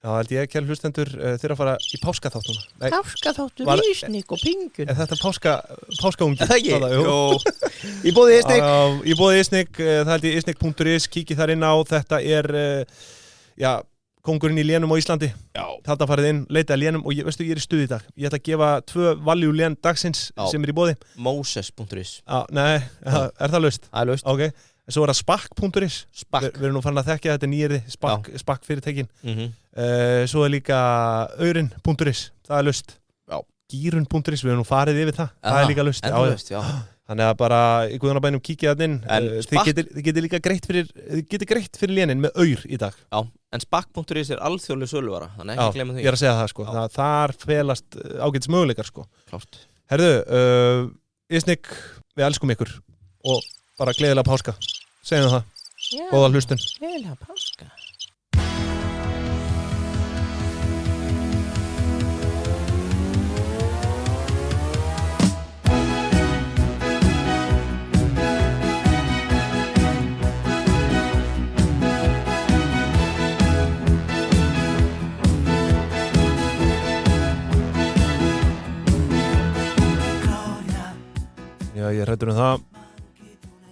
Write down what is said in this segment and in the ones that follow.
Já, held ég kæru hlustendur þeir að fara í páskaþáttuna. Páskaþáttur, ísnik og pingun. Er þetta páskaungi? Það ekki? Jó. Í boði ísnik. Í boði ísnik, það held ég ísnik.is, kíkið þar inn á, þetta er, kóngurinn í lénum á Íslandi. Já. Þetta farið inn, leitaði lénum og ég er í stuði í dag. Ég ætla að gefa 2 value lén dagsins sem er í boði. Moses.is. Nei, er það laust? Það er laust. Ok. Svo er það spark.is. Við erum nú farin að þekkja þetta nýjirði, spark fyrirtækin. Svo er líka aurin.is, það er laust. Gírun.is, við erum nú farið yfir það. Það er líka laust. Þannig að bara í guðanabænum kíkja það inn. Þið getið líka greitt fyrir lénin með aur í dag. Já, en spark.is er alþjóðleg söluvara, þannig ekki gleyma því. Ég er að segja það sko, þar felast ágætis möguleikar sko. Klárt. Herðu, Ísnik, við elskum ykkur og bara gleðilega páska. Segjum það. Já. Góða hlustun. Gleðilega páska. Já, ég hræddur það.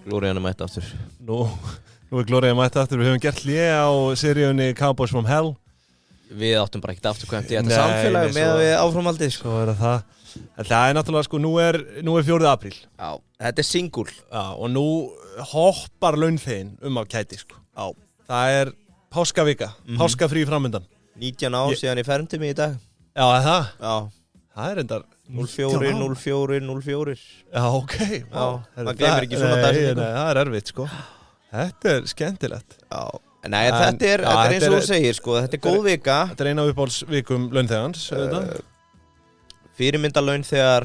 Glóriðan mætt aftur. Nú er Glóriðan mætt aftur. Við höfum gert hlé á seríunni Cowboys from Hell. Við áttum bara ekkert afturkvæmt í þetta samfélag með við áframaldið. Sko er það. Það er náttúrulega sko, nú er 4. apríl. Já, þetta er single. Já, og nú hoppar launþegin af kæti sko. Já. Það er páskavika, páskafrí framundan. 19 ár síðan ég fermdi mig í dag. Já, það? Já. Það er endar 04. Já, ok. Já, það gleymir ekki svona dagsetningu. Nei, það er erfitt, sko. Þetta er skemmtilegt. Já. Nei, þetta er eins og þú segir, sko. Þetta er góð vika. Þetta er eina af uppáhaldsvikum launþegans, auðvitað. Fyrirmynda launþegar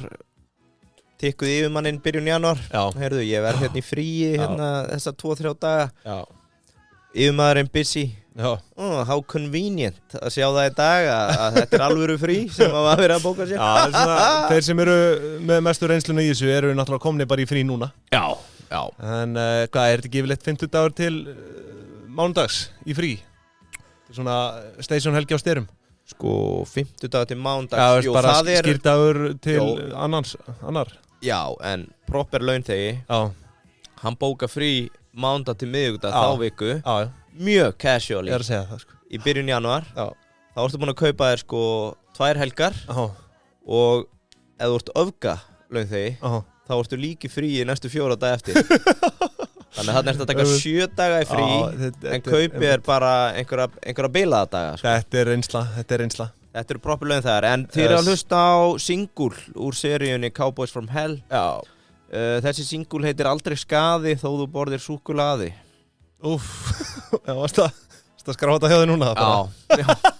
tikkuð yfirmanninn byrjun janúar. Já. Heyrðu, ég verð hérna í fríi þessa 2-3 daga. Já. Yfirmaðurinn busy. Já. How convenient að sjá það í dag að þetta er alvöru frí sem að vera að bóka sér. Já, svona, þeir sem eru með mestu reynsluna í þessu eru náttúrulega komni bara í frí núna. Já. En hvað er þetta ekki yfirleitt 50 dagur til mánudags í frí? Svona station helgi á styrum. Sko 50 dagur til mánudags. Já, bara skýrdagur til annar. Já, en proper launþegi. Já. Hann bóka frí mánudag til miðvikudag þá viku. Já. Mjög casually. Ég er að segja það sko. Í byrjun janúar. Já. Þá ertu búin að kaupa þér sko 2 helgar. Og ef þú ert öfga launþegi, þá ertu líki frí í næstu 4 daga eftir. Þannig að þarna ertu að taka 7 daga í frí, en kaupið er bara einhverja bilaða daga sko. Þetta er reynsla. Þetta eru proper launþegar, en þið eru að hlusta á single úr seríunni Cowboys from Hell. Já. Þessi single heitir Aldrei skaði þó þú borðir súkkulaði. Já, varst að skráta hjá þig núna? Já,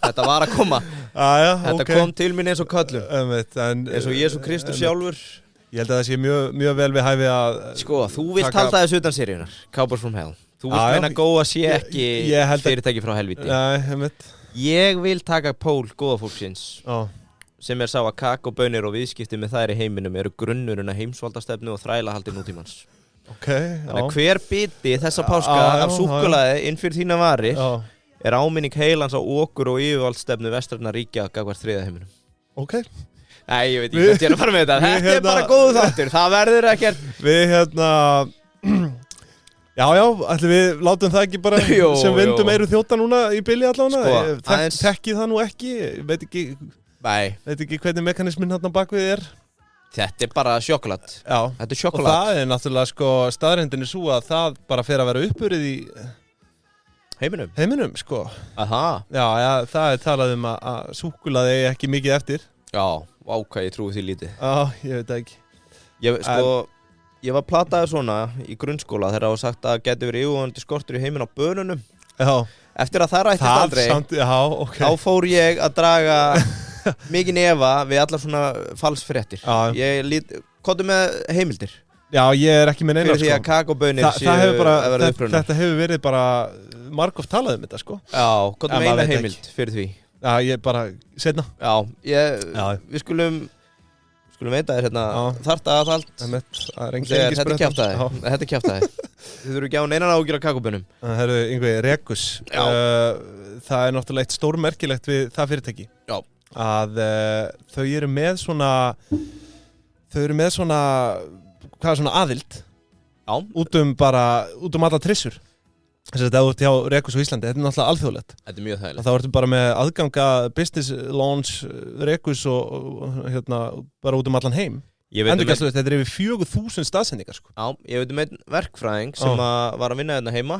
þetta var að koma. Þetta kom til mín eins og köllum. Eins og Jesú Kristur sjálfur. Ég held að það sé mjög vel við hæfi að... Sko, þú vilt halda þessu utan seríunar, Cowboys from Hell. Þú vilt meina góða sé ekki fyrirtæki frá helvíti. Ég vil taka pól góða fólksins, sem sá að kakóbaunir og viðskipti með þær í heiminum eru grunnurinn að heimsvaldastefnu og þrælahaldi nútímans. Þannig að hver biti þessa páska af súkkulaði inn fyrir þína varir er áminning heilans á okur og yfirvaldsstefnu vestrænna ríkja gagnvart þriðja heiminum. Ok. Nei, ég veit ekki hvað ég er að fara með þetta. Þetta er bara góðu þáttur, það verður ekkert. Við Já, ætlum við látum það ekki bara sem vindum eru þjóta núna í bili allavega. Tekkið það nú ekki, veit ekki hvernig mekanismin þarna bakvið er. Þetta er bara sjokolad. Já. Þetta er sjokolad. Og það er náttúrulega sko staðreyndin svo að það bara fer að vera uppurið í heiminum sko. Aha. Já, það er talað að súkkulaði eigi ekki mikið eftir. Já, hvað ég trúi því lítið. Já, ég veit ekki. Ég var plataður svona í grunnskóla þegar það var sagt að geti verið yfirvofandi skortur í heiminn á bönunum. Já. Eftir að það rættist aldrei, þá fór ég að draga mikið nefa við allar svona falsfréttir. Komdu með heimildir. Já, ég er ekki með neina sko. Fyrir því að kakóbaunir séu að vera upprunnar. Þetta hefur verið bara margoft talað um þetta sko. Já, komdu með eina heimild fyrir því. Já, ég bara setna. Við skulum veita þér hérna þarft aðhald. Þetta er kjaftaði. Þið þurfum ekki á neinan ágjur af kakóbaunum. Herru, Yngvi, Rekus. það náttúrulega eitt stórmerkilegt við það fyrirtæki. Já. Að þau eru með svona hvað svona aðild. Já. Út um alla trissur. Þess að það út hjá Rekus á Íslandi, þetta náttúrulega alþjóðlegt. Þetta mjög þægilegt. Og þá ertu bara með aðganga business launch Rekus og bara út allan heim. Endurgæslu, þetta yfir 4.000 staðsendingar, sko. Já, ég veit einn verkfræðing sem var að vinna hérna heima.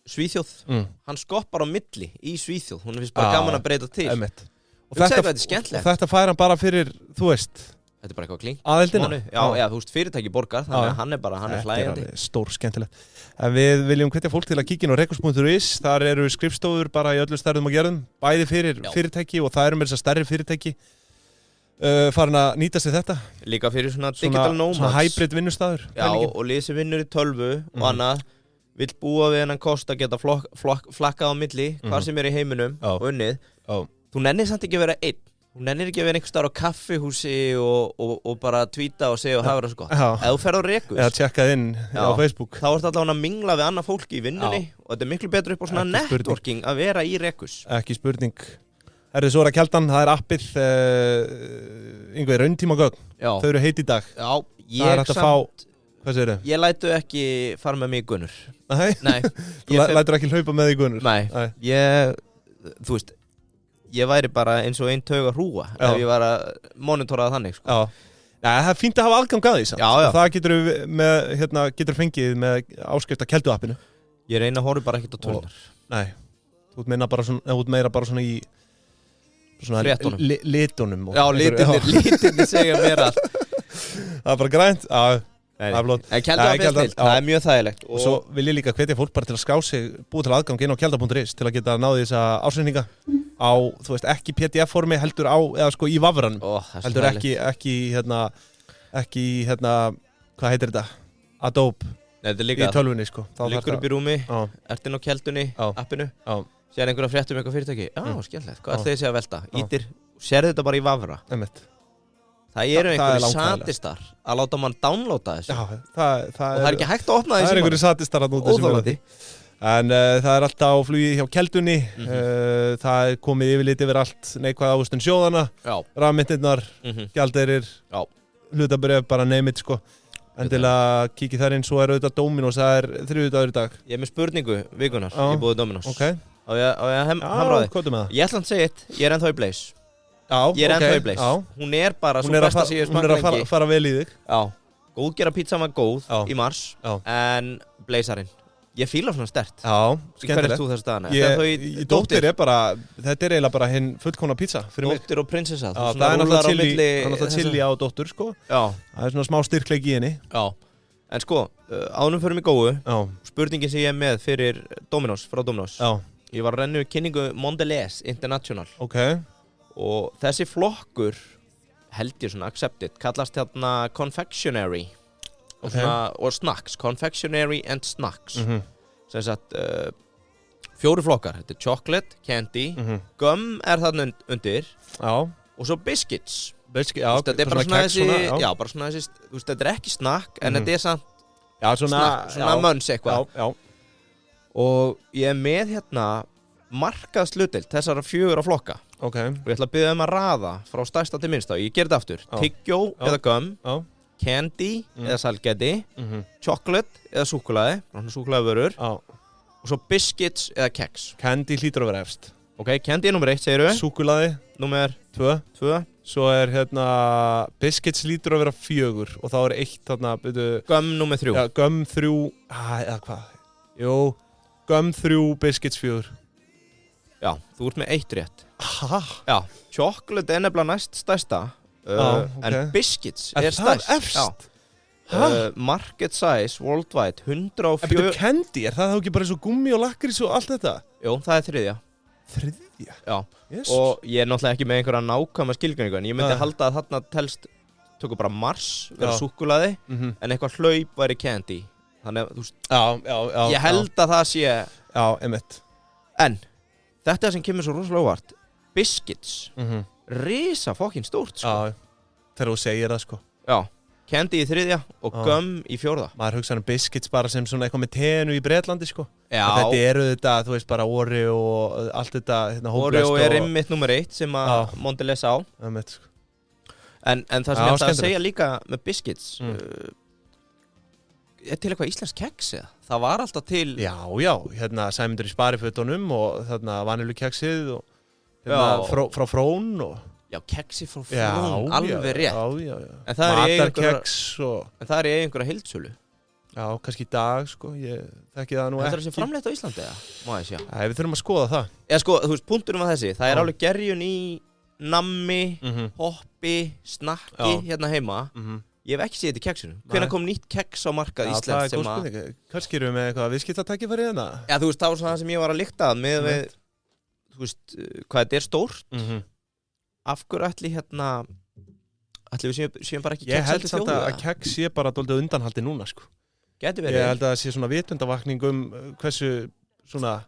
Svíþjóð, hann skoppar á milli í Svíþjóð, hún finnst bara gaman að breyta til. Og þetta fær hann bara fyrir, þú veist, þetta er bara eitthvað klink. Aðildina. Já, þú veist, fyrirtæki borgar, þannig að hann er hlægjandi. Þetta er stór skemmtilegt. En við viljum hvetja fólk til að kíkja inn á rekus.is, þar eru skrifstofur bara í öllu stærðum og gerðum, bæði fyrir fyrirtæki og það eru með þess að stærri fyrirtæki farin að nýta sig þetta. Líka fyrir svona digital nomads. Svona hybrid vinnustæður. Já, og lýsi vinnur í tölvu og annað. Vill búa við hennan kost að geta flakkað á milli, hvar sem er í heiminum og unnið. Þú nennir samt ekki að vera einn. Þú nennir ekki að vera einhvers staðar á kaffihúsi og bara tvíta og segja og hafa það svo gott. Ef þú ferð á Rekus. Eða tjekkað inn á Facebook. Þá ertu allavega að mingla við annað fólki í vinnunni og þetta er miklu betur upp á svona networking að vera í Rekus. Ekki spurning. Svo Kjaldan, það er appið einhver rauntímagögn. Þau eru heit í dag. Já, ég samt. Hvað segir þau? Ég lætu ekki fara með mig í Gunnur. Nei? Þú lætur ekki hlaupa með í Gunnur? Nei. Þú veist, ég væri bara eins og ein tauga hrúa ef ég var að monitora það þannig, sko. Já. Það er fínt að hafa aðgang að því samt. Já. Það getur fengið með áskrift að Keldu-appinu. Ég reyna að horfa bara ekkert á tölunar. Nei. Þú ert meira bara svona í fréttunum. Litunum. Já, litinir segja mér allt. Það er bara grænt. Það er mjög þægilegt. Og svo vil ég líka hvetja fólk bara til að skrá sig, búið til aðgang inn á kjalda.is til að geta náði þessa ársreikninga á, þú veist, ekki PDF-formi, heldur á, eða sko í vafranum. Heldur ekki, hvað heitir þetta? Adobe. Nei, þetta er líka í tölvunni, sko. Liggur upp í rúmi, ert inn á Keldunni, appinu, sér einhverja fréttum eitthvað fyrirtæki. Já, skemmtilegt, hvað ætlaði þessi að velta? Ítir, sér þetta bara í vafra. Það eru einhverju satistar að láta mann downloada þessu. Já, og það er ekki hægt að opna þessu. Það er einhverju satistar að nota þessu. En það er alltaf á flugi hjá Keldunni. Það er komið yfirlit yfir allt neikvæð ávöxtun sjóðana, rafmyntirnar, gjaldeyrir, hlutabrif, bara name it, sko. Endilega kíkið þar inn, svo er auðvitað Dominos, það er 3 dagur í dag. Ég er með spurningu vikunar í búið Dominos. Á ég að hamra þig? Ég ætla að segja eitt, ég er ennþá í Blaze. Ég er ennþá í Blaze. Hún er bara svo besta sem ég smakka lengi. Hún er að fara vel í þig. Já, góðgera pizza var góð í mars, en Blazarinn, ég fíla svona stert. Já, skemmtilegt. Hvernig þú þessu dagana? Dóttir er bara, þetta er eiginlega bara hinn fullkomna pizza fyrir mig. Dóttir og prinsessa. Það er náttúrulega chili á dóttur, sko. Já. Það er svona smá styrkleik í henni. Já. En sko, ánum fyrir mig góðu, spurningin sem ég er með fyrir Dominos, frá Dominos. Já. Ég var að renna við kynningu Mondelez International. Og þessi flokkur, held ég svona accepted, kallast hérna confectionery og snacks, confectionery and snacks. Sem sagt, 4 flokkar, þetta er chocolate, candy, gum er þarna undir og svo biscuits. Þetta er bara svona þessi, bara svona þessi, þú veist, þetta er ekki snack, en þetta er samt svona munns eitthvað. Og ég er með hérna markað slutdeild þessara 4 flokka. Og ég ætla að biðja að raða frá stærsta til minnsta. Ég ger þetta aftur. Tyggjó eða gum, candy eða salgæti, chocolate eða súkkulaði, svona súkkulaðivörur, og svo biscuits eða keks. Candy hlýtur að vera efst. Candy er nummer 1, segir við. Súkkulaði nummer 2. Svo er hérna biscuits hlýtur að vera 4 og þá er 1 þarna, gum nummer 3. Já, gum 3, eða hvað? Jú, gum 3, biscuits 4. Já, þú ert með 1 rétt. Já, chocolate er nefnilega næst stærsta, en biscuits er stærst. Það efst? Market size worldwide 104. En betur candy, er það þá ekki bara eins og gummi og lakrís og allt þetta? Jú, það er 3. 3? Já, og ég er náttúrulega ekki með einhverja nákvæma skilgreiningu, en ég myndi halda að þarna telst, tökum bara Mars, vera súkkulaði, en eitthvað hlaup væri candy. Þannig að, þú veist, ég held að það sé. Já, einmitt. En þetta sem kemur svo rosalega óvart, biscuits, risa fokkin stórt, sko. Já, þegar þú segir það, sko. Já, candy í 3. og gum í 4. Maður hugsa biscuits bara sem svona eitthvað með tenu í Bretlandi, sko. Þetta eru þetta, þú veist, bara Oreo og allt þetta Oreo einmitt nummer 1 sem að Mondelez á en það sem ég ætla að segja líka með biscuits til eitthvað íslensk keks eða? Það var alltaf til Já, Sæmundur í Sparifötunum og þarna vanilukeksið og frá Frón og Já, keksi frá Frón, alveg rétt Já. En það Matarkeks En það í einhverja heildsölu Já, kannski í dag, sko Ég þekki það nú ekki Það er sem framleitt á Íslandi, eða? Má ég sjá Nei, við þurfum að skoða það Já, sko, þú veist, punkturinn var þessi Það er alveg gerjun í nammi, hoppi, snakki hérna heima Ég hef ekki séð þetta í keksinu. Hvenær kom nýtt keks á markað Íslands sem að... Það er góð spurning. Kannski erum við með eitthvað viðskiptatækifæri hérna? Já, þú veist, það var svona það sem ég var að lykta með við, þú veist, hvað þetta er stórt. Af hverju ætli við séum bara ekki keks Ég held samt að keks sé bara dálítið undanhaldi núna, sko. Gæti verið. Ég held að það sé svona vitundavakning hversu svona...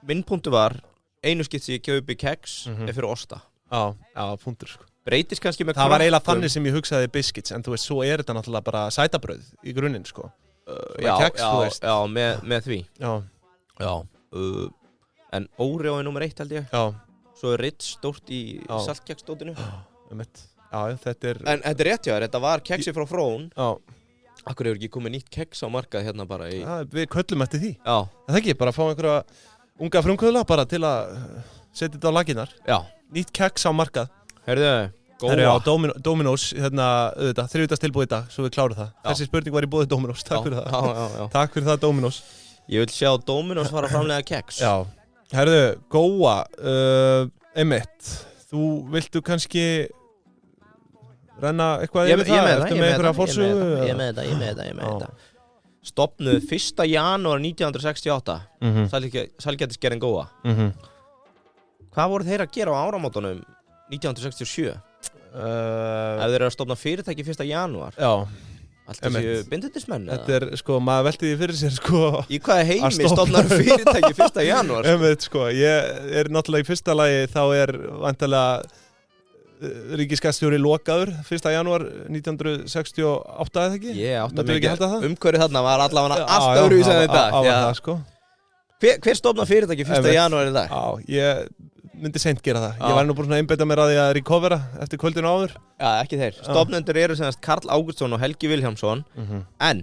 Minn punktu var, einu skipt sem ég kjöpi keks er fyrir osta. Já, punktur, sko. Breytist kannski með það var eiginlega þannig sem ég hugsaði biscuits en þú veist, svo er þetta náttúrulega bara sætabrauð í grunninn, sko Já, með því Já En Oreo er nummer 1 held ég Já Svo er Ritz stórt í saltkeksdótinu Já, þetta er En þetta er rétt, já, þetta var keksi frá Frón Já Akkur hefur ekki komið nýtt keks á markað hérna bara í Já, við köllum eftir því Já Það ekki, bara fá einhverja unga frumkvöðla bara til að setja þetta á laginnar Já Nýtt keks á markað Heyrðu Dominos, auðvitað, 3. tilbúið í dag, svo við klárum það. Þessi spurning var í boði Dominos, takk fyrir það. Já. Takk fyrir það, Dominos. Ég vil sjá Dominos fara að framlega keks. Já. Herðu, Góa, einmitt, þú viltu kannski renna eitthvað yfir það? Eftir með einhverja fórsögu? Ég er með þetta. Stofnuð 1. janúar 1968, Sælgætisgerðin Góa. Hvað voru þeir að gera á áramótunum 1967? Ef þeir eru að stofna fyrirtæki 1. janúar Já Alltaf séu bindindismenn Þetta er, sko, maður velti því fyrir sér, sko Í hvaða heimi stofnar fyrirtæki 1. janúar? Sko, ég er náttúrulega í fyrsta lagi þá er vantarlega ríkisskattstjóri lokaður 1. janúar 1968, eða ekki? Ég átti að mikið umhverfið þarna var allavega allt öðruvísi en þetta Hver stofnar fyrirtæki 1. janúar í dag? Já, ég myndi seint gera það. Ég var nú búin að einbeita mér að því að recovera eftir kvöldinu áður. Já, ekki þeir. Stofnendur eru semast Karl Ágústsson og Helgi Vilhjálmsson en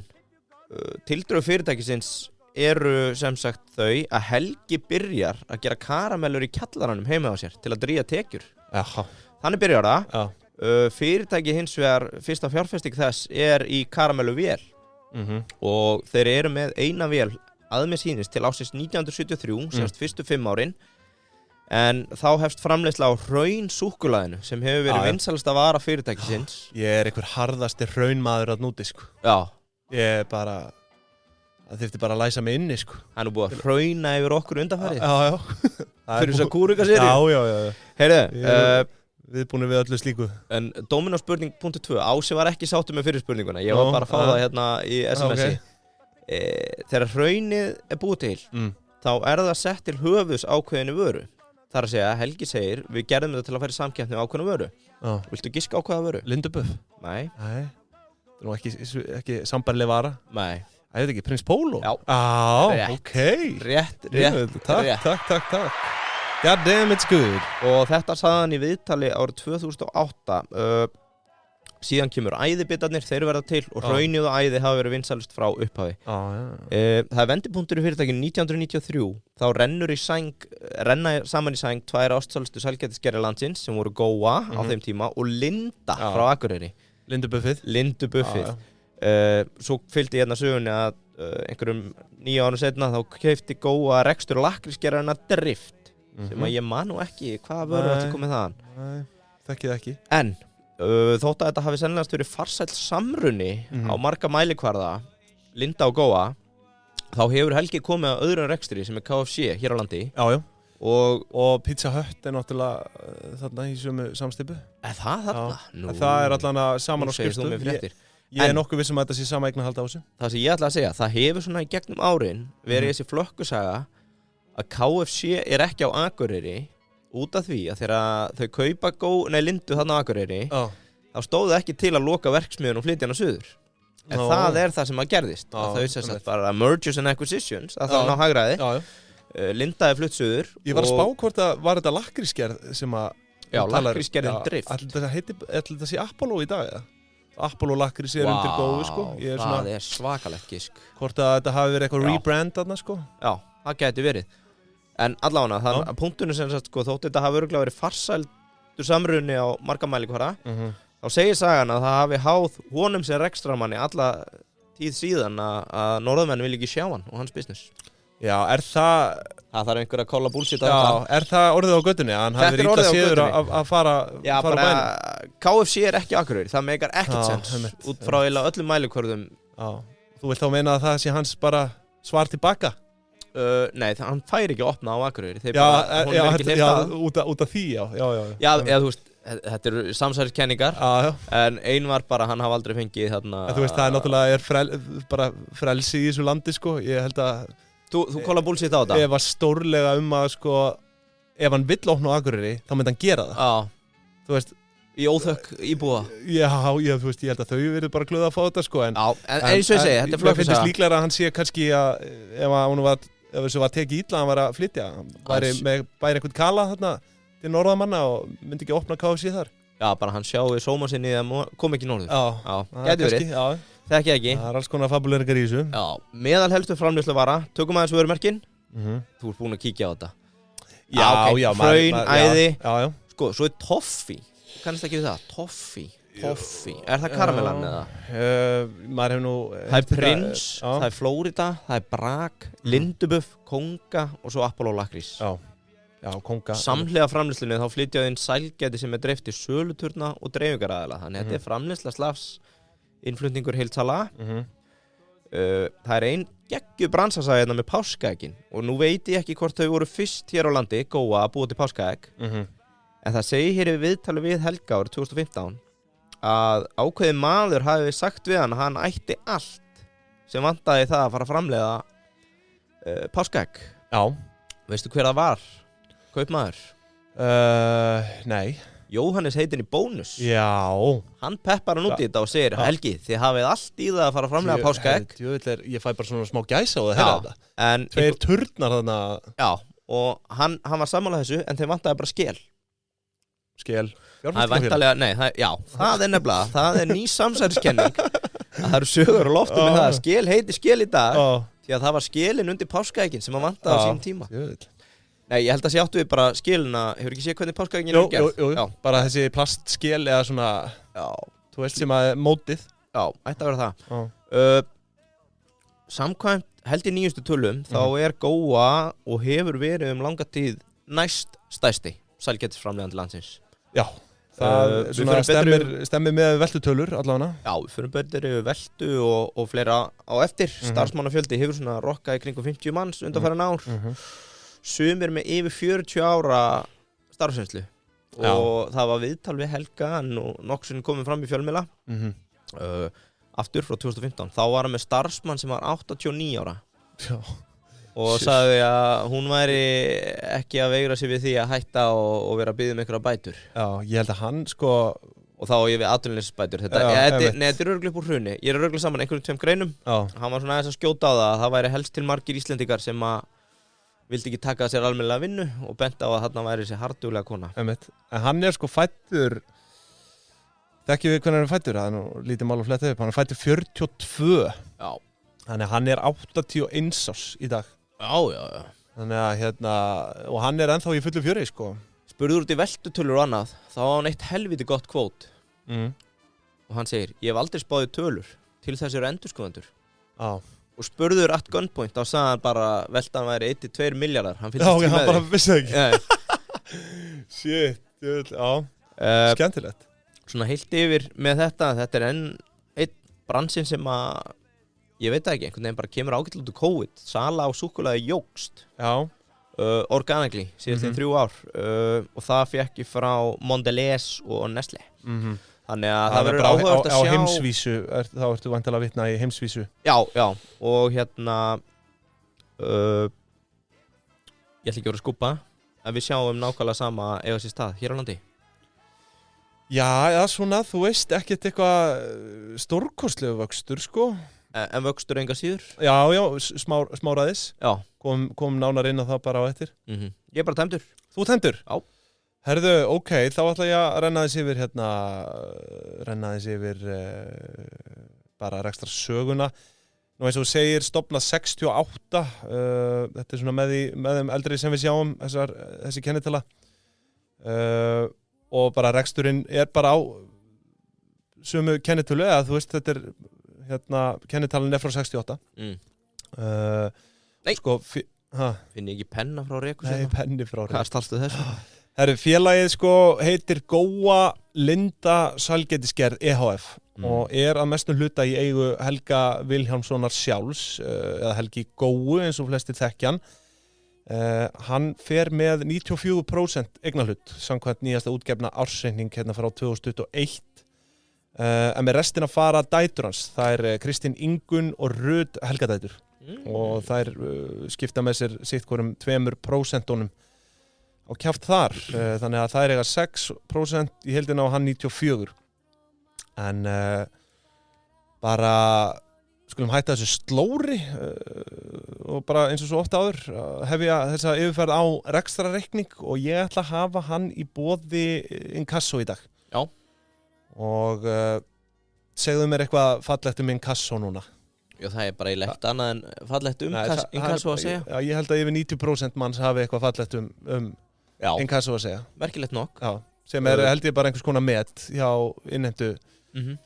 tildrög fyrirtækisins eru sem sagt þau að Helgi byrjar að gera karamellur í kjallaranum heima á sér til að drífa tekjur. Jaha. Þannig byrjar það. Fyrirtæki hins vegar, fyrsta fjárfesting þess er í karamelluvél og þeir eru með eina vél að mér sýnist til ásins 1973, semast fyrstu 5 árin en þá hefst framleiðsla á hraun-súkkulaðinu sem hefur verið vinsælasta vara fyrirtækisins. Ég er einhver harðasti hraunmaður að núti, sko. Já. Ég er bara, það þurfti bara að læsa mig inni, sko. Það er nú búið að hrauna yfir okkur undanfærið. Já. Fyrir þess að kúrika-seríu. Já. Heyrðu, viðbúnir við öllu slíku. En Dominos spurning punktu 2, Ási var ekki sáttur með fyrir spurninguna. Ég var bara að fá það hérna í SMS-i. Þegar hraunið er búið til, þá er það sett til höfuðs ákveðinu vöru. Það er að segja, Helgi segir, við gerðum þetta til að fara í samkeppni á ákveðnu vöru. Viltu giska á hvaða vöru? Lindubuff? Nei. Það er nú ekki sambærileg vara? Nei. Það er ekki, Prins Pólo? Já. Ok. Rétt. Takk. God damn, it's good. Og þetta sagði hann í viðtali árið 2008. Síðan kemur æðibitarnir, þeir verða til og hraunið og æði hafa verið vinsælust frá upphafi. Það er vendipunktur í fyrirtækinu 1993. Þá renna saman í sæng 2 ástsælustu sælgætisgerðir landsins sem voru Góa á þeim tíma og Linda frá Akureyri. Lindubuffið. Svo fylgdi hérna sögunni að einhverjum 9 árum setna þá keypti Góa rekstur lakkrísgerðarna Drift sem að ég man nú ekki hvað vörur ætli komið þaðan. Nei, þekkið ekki. En þótt að þetta hafi sennilegast verið farsæll samruni á marga mælikvarða Linda og Góa þá hefur Helgi komið að öðrum rekstri sem er KFC hér á landi og Pizza Hut er náttúrulega þarna í sömu samstipu. Það þarna? Það er allan að saman á skrifstofu. Ég er nokkuð vissum að þetta sé sama eignarhald á þessu. Það sem ég ætla að segja, það hefur svona í gegnum árin verið þessi flökkusaga að KFC er ekki á Akureyri út af því að þegar þau kaupa Lindu þarna á Akureyri þá stóðu ekki til að loka verksmiðun og flytja hana suður. en það það sem að gerðist að þau sem sagt bara mergers and acquisitions að það ná hagræði Lindaði flutt suður Ég var að spá hvort að var þetta lakkrísgerð sem að Já, lakkrísgerðin drift Ætli þetta sé Apollo í dag eða? Apollo lakkrís undir góðu sko það svakalegt gisk Hvort að þetta hafi verið eitthvað rebrand þarna sko Já, það gæti verið En allavega, þannig að punktunum sem sagt sko þótt þetta hafi örugglega verið farsældur samruni á marga mælikvarða þá segir sagan að það hafi háð honum sem rekstramanni alla tíð síðan að norðmenn vil ekki sjá hann og hans business Já, það þarf einhver að kolla bullshit á þetta Það orðið á göttunni að hann hafi verið illa séður að fara bænum KFC ekki Akureyri, það meikar ekkert sens út frá öllum mælikvörðum Þú vilt þá meina að það sé hans bara svar tilbaka? Nei, hann fær ekki að opna á Akureyri út af því Já, þú veist Þetta eru samsæriskenningar en ein var bara hann hafa aldrei fengið þarna Þú veist, það náttúrulega bara frelsi í þessu landi sko Ég held að Þú kolla bullshit á þetta? Ef var stórlega að sko ef hann vill opna á Akureyri þá myndi hann gera það Þú veist Í óþökk íbúa Já, þú veist, ég held að þau verið bara glöða að fá þetta sko en eins og ég segi, þetta Mér finnst líklega að hann sé kannski að ef þessu var tekið illa hann var að flytja væri einhvern kala þarna til norðamanna og myndi ekki opna KFC þar Já, bara hann sjáu sóma sinni að kom ekki norður Gæti verið Þekki ekki Það alls konar fabuleringar í þessu Já, meðal helstu framleiðsluvara Tökum aðeins vörumerkin Þú ert búin að kíkja á þetta Já, hraun, æði Já Sko, svo toffee Þú kannast ekki við það Toffee Það karamellan eða? Maður hefur nú Það Prins, það Florida, það Bragg Lindubuff, Konga og svo Apollo lakkrís Já, Konga Samhliða framleiðslunni þá flytjaði inn sælgæti sem dreift í söluturna og dreifingaraðila Þannig þetta framleiðsla slafs innflutningur heiltala Það ein geggju bransasæði hérna með páskaeggin og nú veit ég ekki hvort þau voru fyrst hér á landi góa að búa til páskaegg en það segir hér í viðtali við Helga árið 2015 að ákveðin maður hafi sagt við hann að hann ætti allt sem vantaði það að fara að framleiða páskaegg Veistu hver það var? Kaupmaður? Nei Jóhannes heitin í Bónus Já Hann peppar hann út í þetta og segir Helgi, þið hafið allt í það að fara að framlega páskaegg Ég fæ bara svona smá gæsa á það að heyra þetta Tveir turnar þarna Já, og hann var sammála þessu en þeim vantaði bara skel Skel Það er væntalega, nei, það er nefnilega Það er ný samsæriskenning Það eru sögur og loftum með það Skel heiti skel í dag Því að það var skelin undir páskaeggin sem hann vantaði á sínum tíma Nei, ég held að sé áttu við bara skilina Hefur ekki séð hvernig páskaeggin er gerð? Jú, bara þessi plastskel eða svona þú veist sem að mótið Já, ætti að vera það Samkvæmt held í nýjustu tölum þá er Góa og hefur verið langa tíð næst stærsti sælgætisframleiðandi landsins Já, það stemmir með veltutölur allavega Já, við fyrir betri veltu og fleira á eftir Starfsmannafjöldi hefur svona rokkað í kringum 50 manns undanfarin ár Sumir með yfir 40 ára starfsreynslu og það var viðtal við Helga og nokkuð komið fram í fjölmiðla aftur frá 2015 þá var hann með starfsmann sem var 89 ára og sagði að hún væri ekki að veigra sig við því að hætta og vera að biðja einhverja bætur Já, ég held að hann sko og þá ég við atvinnuleysisbætur þetta er örugglega upp úr hruni ég er örugglega saman einhverjum tveim greinum hann var svona aðeins að skjóta á það væri helst til margir Íslendingar sem að vildi ekki taka sér almennilega vinnu og benda á að þarna væri sér harduglega kona. En hann er sko fættur, þekkjum við hvernig hann er fættur, það er nú lítið mál að fletta upp, hann er fættur 42. Já. Þannig að hann er 81 árs í dag. Já. Þannig að og hann er ennþá í fullu fjöri sko. Spurður út í veltutölur og annað, þá var hann eitt helviti gott kvót. Og hann segir, ég hef aldrei spáðið tölur, til þess eru endurskoðendur. Já. Og spurður at gunpoint, þá sagði hann bara veltan væri 1-2 miljardar. Hann fylgist ekki með því. Já, hann bara vissi ekki. Shit, já. Skemmtilegt. Svona heilt yfir með þetta er einn bransinn sem að, ég veit ekki, einhvern veginn bara kemur ágætlega út úr COVID. Sala á súkkulaði jókst. Já. Organically, síðast 3 ár. Og það fekk ég frá Mondelez og Nestlé. Þannig að það verður áhugavert að sjá á heimsvísu, þá ertu væntanlega að vitna í heimsvísu. Já, og ég ætla ekki að vera að skúpa, en við sjáum nákvæmlega sama eiga sér stað hér á landi. Já, svona, þú veist, ekkert eitthvað stórkostlegu vöxtur, sko. En vöxtur enga síður? Já, smáraðis. Já. Kom nánar inn á það bara á eftir. Ég er bara tæmdur. Þú tæmdur? Já. Herðu, ok, þá ætla ég að renna þess yfir bara rekstra söguna. Nú eins og þú segir, stofna 68, þetta svona með þeim eldri sem við sjáum, þessi kennitala. Og bara reksturinn bara á sömu kennitölu, eða þú veist, þetta kennitalan frá 68. Nei, sko, finn ég ekki penna frá Rekus? Nei, penni frá Rekus. Hvað stalstu þessu? Herru, félagið sko heitir Góa Linda Sælgætisgerð EHF og að mestum hluta í eigu Helga Vilhjálmssonar sjálfs, eða Helgi Góu eins og flestir þekkjan. Hann fer með 94% eignarhlut samkvæmt nýjasta útgefna ársreikning frá 2021, en með restina fara dætur hans. Það Kristín Ingunn og Rut Helgadætur og þær skipta með sér sitt hvorum 2% á kjaft þar, þannig að þær eiga 6% í heildina og hann 94%. En bara skulum hætta þessu slóri og bara eins og svo ofta áður hef ég þessa yfirferð á rekstrarreikning og ég ætla að hafa hann í boði inkasso í dag. Já. Og segðu mér eitthvað fallegt inkasso núna. Já, það bara í legt annað en fallegt inkasso að segja. Já, ég held að yfir 90% manns hafi eitthvað fallegt inkasso að segja. Merkilegt nokk. Já, sem held ég bara einhvers konar met hjá innheimtu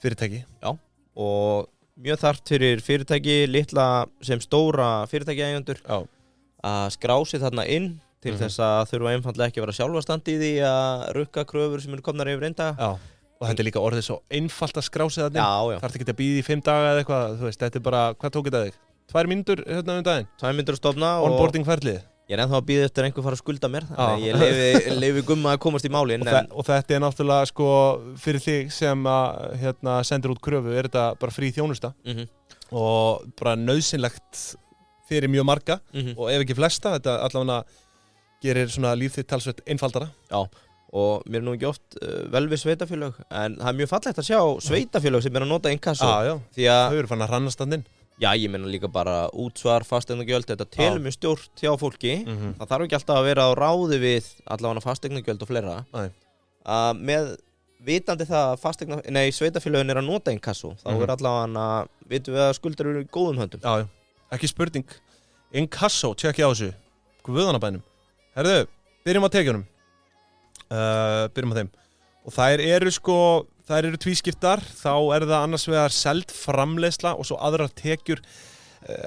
fyrirtæki. Já, og mjög þarft fyrir fyrirtæki, litla sem stóra fyrirtækjaeigendur að skrá sig þarna inn til þess að þurfa einfaldlega ekki að vera sjálfastandi í því að rukka kröfur sem komnar yfir eindaga. Já, og þetta líka orðið svo einfalt að skrá sig þarna inn. Já. Þarf ekki að bíða í 5 daga eða eitthvað, þú veist, þetta bara, hvað tók þetta þig? 2 mínútur daginn? 2 mínútur að stofna og onboarding ferlið. Ég ennþá að bíða eftir einhver fara að skulda mér, þannig að ég leyfi Gumma að komast í málin. Og þetta náttúrulega sko fyrir þig sem að sendir út kröfu, þetta bara frí þjónusta og bara nauðsynlegt fyrir mjög marga og ef ekki flesta, þetta allavega gerir svona líf þitt talsvert einfaldara. Já, og mér nú ekki oft vel við sveitafélög, en það mjög fallegt að sjá sveitafélög sem að nota inkasso. Því að þau eru fann að rannast þannig. Já, ég meina líka bara útsvar, fasteignagjöld, þetta telur mjög stjórnt hjá fólki. Það þarf ekki alltaf að vera á ráði við allavega fasteignagjöld og fleira. Með vitandi það að sveitafélögin að nota inkasso, þá allavega vitum við að skuldar eru í góðum höndum. Já, ekki spurning. Inkasso, tjekkja á þessu. Guðanabænum. Herðu, byrjum á tekjunum. Byrjum á þeim. Og þær eru tvískiptar, þá það annars vegar seld framleiðsla og svo aðrar tekjur.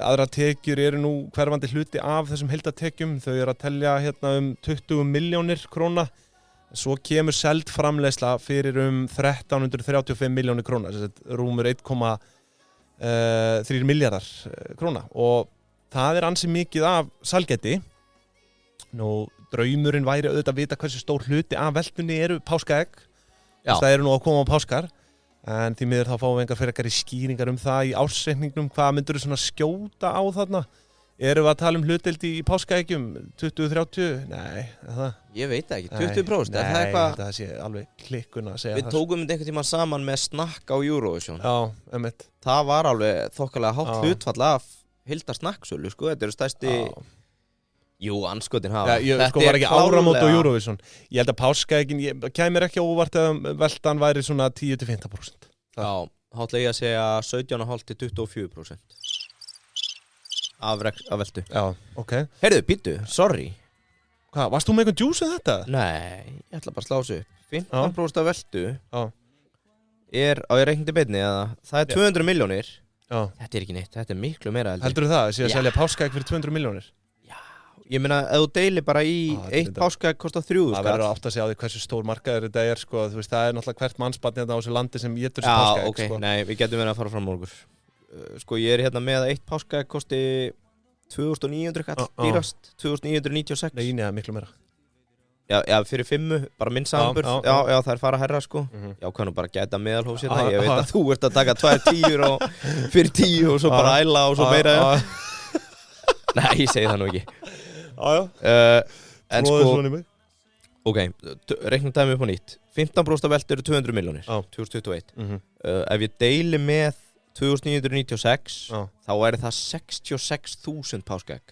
Aðrar tekjur eru nú hverfandi hluti af þessum heildartekjum. Þau eru að telja 20 milljónir króna. Svo kemur seld framleiðsla fyrir 1335 milljónir króna, rúmur 1,3 milljarðar króna. Og það ansi mikið af sælgæti. Nú, draumurinn væri auðvitað að vita hversu stór hluti af veltunni eru páskaegg. Það eru nú að koma á páskar, en því miður þá fáum við engar frekari skýringar það í ársreikningnum. Hvað myndur þú svona skjóta á þarna? Erum við að tala hlutdeild í páskaeggjum 20-30? Nei, það. Ég veit ekki, 20%? Nei, það sé alveg klikkun að segja. Við tókum einhvern tíma saman með snakk á Eurovision. Já, einmitt. Það var alveg þokkalega hátt hlutfall af heildarsnakksölu, sko. Þetta eru stærsti... Jú, anskotin hafa. Sko var ekki áramót á Eurovision. Ég held að páskaeggin, kæmir ekki óvart að veltan væri svona 10-15%. Já, hátlega ég að segja 17,5-24% af veltu. Já, ok. Heyrðu, býttu, sorry. Hvað, varst þú með eitthvað djús um þetta? Nei, ég ætla bara að slá þessu upp. 15% af veltu á ég reiknandi beinni eða það 200 milljónir. Já. Þetta ekki neitt, þetta miklu meira heldur. Heldur það, að selja páskaegg fyrir 200 milljónir? Ég meina, ef þú deilir bara í eitt páskaegg kostar 3.000 Það verður átt að segja á því hversu stór markaður þetta sko. Þú veist, það náttúrulega hvert mannsbarn á þessu landi sem étur þessu páskaegg. Já, ok, sko. Nei, við getum verið að fara fram morgur. Sko, ég með að eitt páskaegg kosti 2.900 kall, dýrast, 2.996. Nei, það miklu meira. Já, fyrir 5, bara minn samanburð. Já, það fara herra, sko. Já, kannu bara gæta meðalhófs hérna. Ég veit að þú ert að taka 2 10 og fyrir 10 og svo bara æla og svo meira. Nei, ég segi það nú ekki. En sko, Ok, reiknum dæmi upp á nýtt 15% af veltu eru 200 milljónir 2021 Ef ég deili með 2996 þá væri það 66.000 páskaegg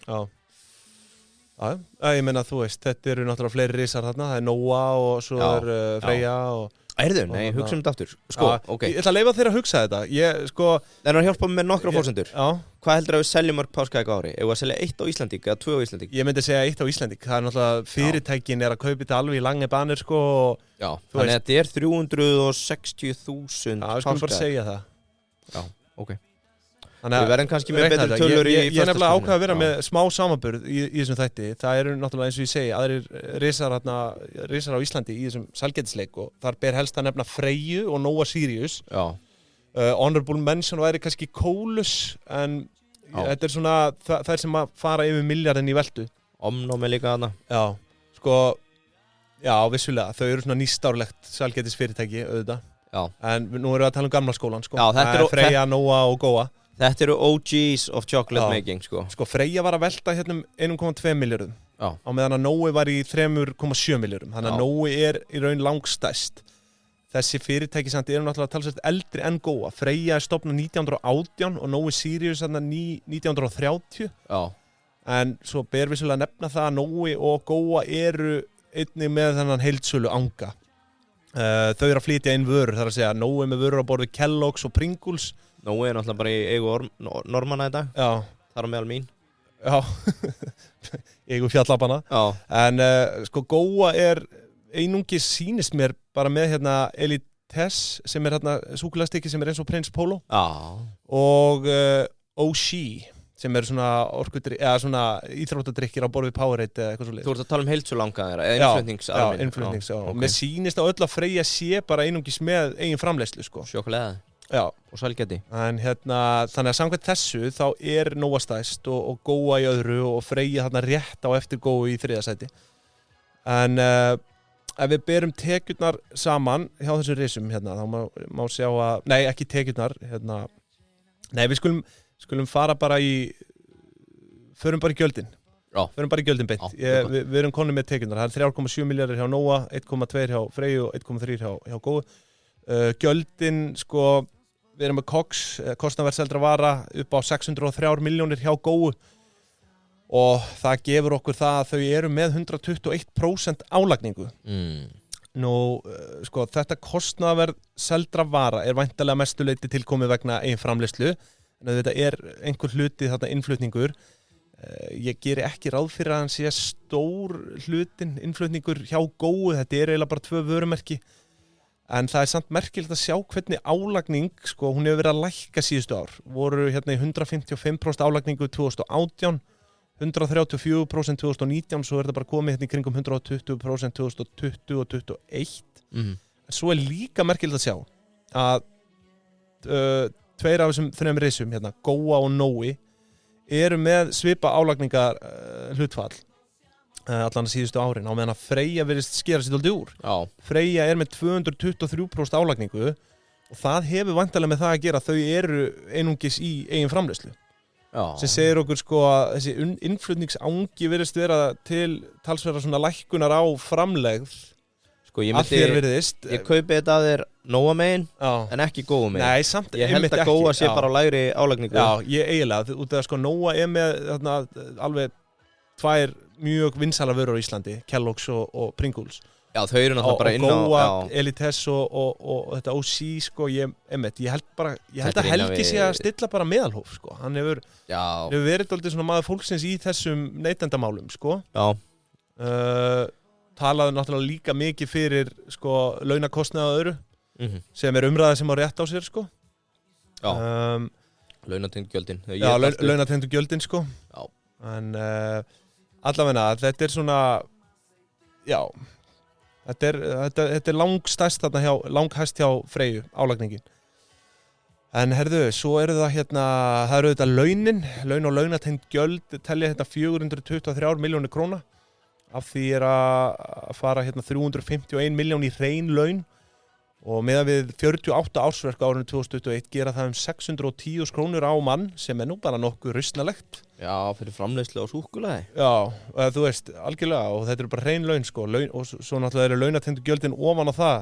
Já, ég meina þú veist, þetta eru náttúrulega fleiri risar þarna, það er Nóa og svo er Freyja og Nei, hugsa þetta aftur Sko, ok Ég ætla að leyfa þér að hugsa þetta Það er að hjálpa með nokkra fórsendur Hvað heldur að við seljum mörg páskaegg á ári? Ef við að selja 1 á Íslandík eða 2 á Íslandík? Ég myndi segja 1 á Íslandík Það er náttúrulega fyrirtækin er að kaupa þetta alveg í langi banir sko Já, þannig að þetta er 360.000 páskaegg Já, við skulum bara segja það Já, ok Við verðum kannski með betri tölur í Ég er nefnilega ákvað að vera með smá samanburð í þessum þætti. Það eru náttúrulega eins og ég segi aðrir risar á Íslandi í þessum sælgætisleik og þar ber helst að nefna Freyju og Nóa Sirius. Honorable mention væri kannski Kólus en þetta er svona þær sem að fara yfir milljarðin í veltu. Omnómi líka þarna. Já, sko, já vissulega. Þau eru svona nýstárlegt sælgætisfyrirtæki auðvitað. Já. En nú erum við að tala um gamla skólan sko. Já, Freyja, Nóa og Góa. Þetta eru OGs of chocolate making sko. Sko Freyja var að velta hérna 1,2 milljörðum á meðan að Nói var í 3,7 milljörðum þannig að Nói er í raun langstæst þessi fyrirtæki samt eru náttúrulega talsvert eldri en Góa Freyja er stofnað 1918 og Nói Sirius 1930 en svo ber vissulega nefna það að Nói og Góa eru einnig með þennan heildsölu anga þau eru að flytja inn vörur þar að segja Nói með vörur á borð við Kellogg's og Pringles Nói er náttúrulega bara í eigu Normanna í dag þar á meðal mín eigu fjallabana en sko Góa er einungis sýnist mér bara með hérna Elites sem er hérna súkulastikki sem er eins og Prince Polo og Oshí sem er svona eða svona íþróttadrykkir á borð við Powerade eða eitthvað svo leið. Þú ert að tala um heilsulanga eða innflutnings og mér sýnist að öll að Freyja sé bara einungis með eigin framleiðslu sko. Sjokulega og sælgæti. En hérna þannig að samkvæmt þessu þá er Nóa stæst og Góa í öðru og Freyja þarna rétt á eftir Góu í 3. sæti. En ef við berum tekjurnar saman hjá þessu risum hérna þá má sjá að nei ekki tekjurnar hérna nei við skulum fara bara förum bara í gjöldin. Förum bara í gjöldin beint. Við erum konum með tekjurnar. Það er 3,7 milljarðir hjá Nóa, 1,2 hjá Freyju og 1,3 hjá Góu. Gjöldin sko við erum með COGS, kostnaðarverð seldra vara upp á 603 milljónir hjá Góu og það gefur okkur það að þau eru með 121% álagningu. Nú, sko, þetta kostnaðarverð seldra vara er væntanlega mestuleyti tilkomið vegna eigin framleiðslu en þetta er einhver hluti þarna innflutningur. Ég geri ekki ráð fyrir að hann sé stór hlutin innflutningur hjá Góu, þetta er eiginlega bara 2 vörumerki. En það er samt merkilegt að sjá hvernig álagning, sko, hún hefur verið að lækka síðustu ár. Voru hérna í 155% álagningu 2018, 134% 2019, svo er þetta bara komið hérna í kringum 120% 2020 og 2021. En svo er líka merkilegt að sjá að 2 af þessum 3 risum, hérna, Góa og Nói, eru með svipa álagningar hlutfall. Allan að síðustu árin á meðan að Freyja virðist skera sér dálítið úr. Freyja er með 223% álagningu og það hefur væntanlega með það að gera þau eru einungis í eigin framleiðslu. Sem segir okkur sko að þessi innflutningsangi virðist vera til talsverða svona lækkunar á framlegð sko ég kaupi þetta að þér Nóa megin en ekki Góa megin. Nei, samt ég held að Góa sé bara á lægri álagningu. Já, ég eiginlega út af að sko Nóa er með þarna alveg 2 mjög vinsælar vörur á Íslandi, Kellogg's og Pringles. Já, þau eru náttúrulega bara inn á Góa, Elites og þetta OC sko, ég held að Helgi sé að stilla bara meðalhóf sko. Hann hefur verið dálítið svona maður fólksins í þessum neytendamálum sko. Talaði náttúrulega líka mikið fyrir sko launakostnaði og öðru sem er umræða sem á rétt á sér sko. Launatengdu gjöldin. Já, launatengdu gjöldin sko. Já. En allavega þetta er svona þetta er langstæst þarna langhæst hjá Freyju álagningin. En herðu, svo eru það hérna það eru þetta laun og launatengd gjöld telja hérna 423 milljónir króna. Af því er að fara hérna 351 miljón í hrein laun og meðan við 48 ársverk árinu 2021 gera það 610 krónur á mann sem nú bara nokkuð rausnalegt. Já, fyrir framleiðslu á súkkulaði. Já, þú veist, algjörlega, og þetta bara hrein laun sko, og svo náttúrulega eru launatengdu gjöldin ofan á það,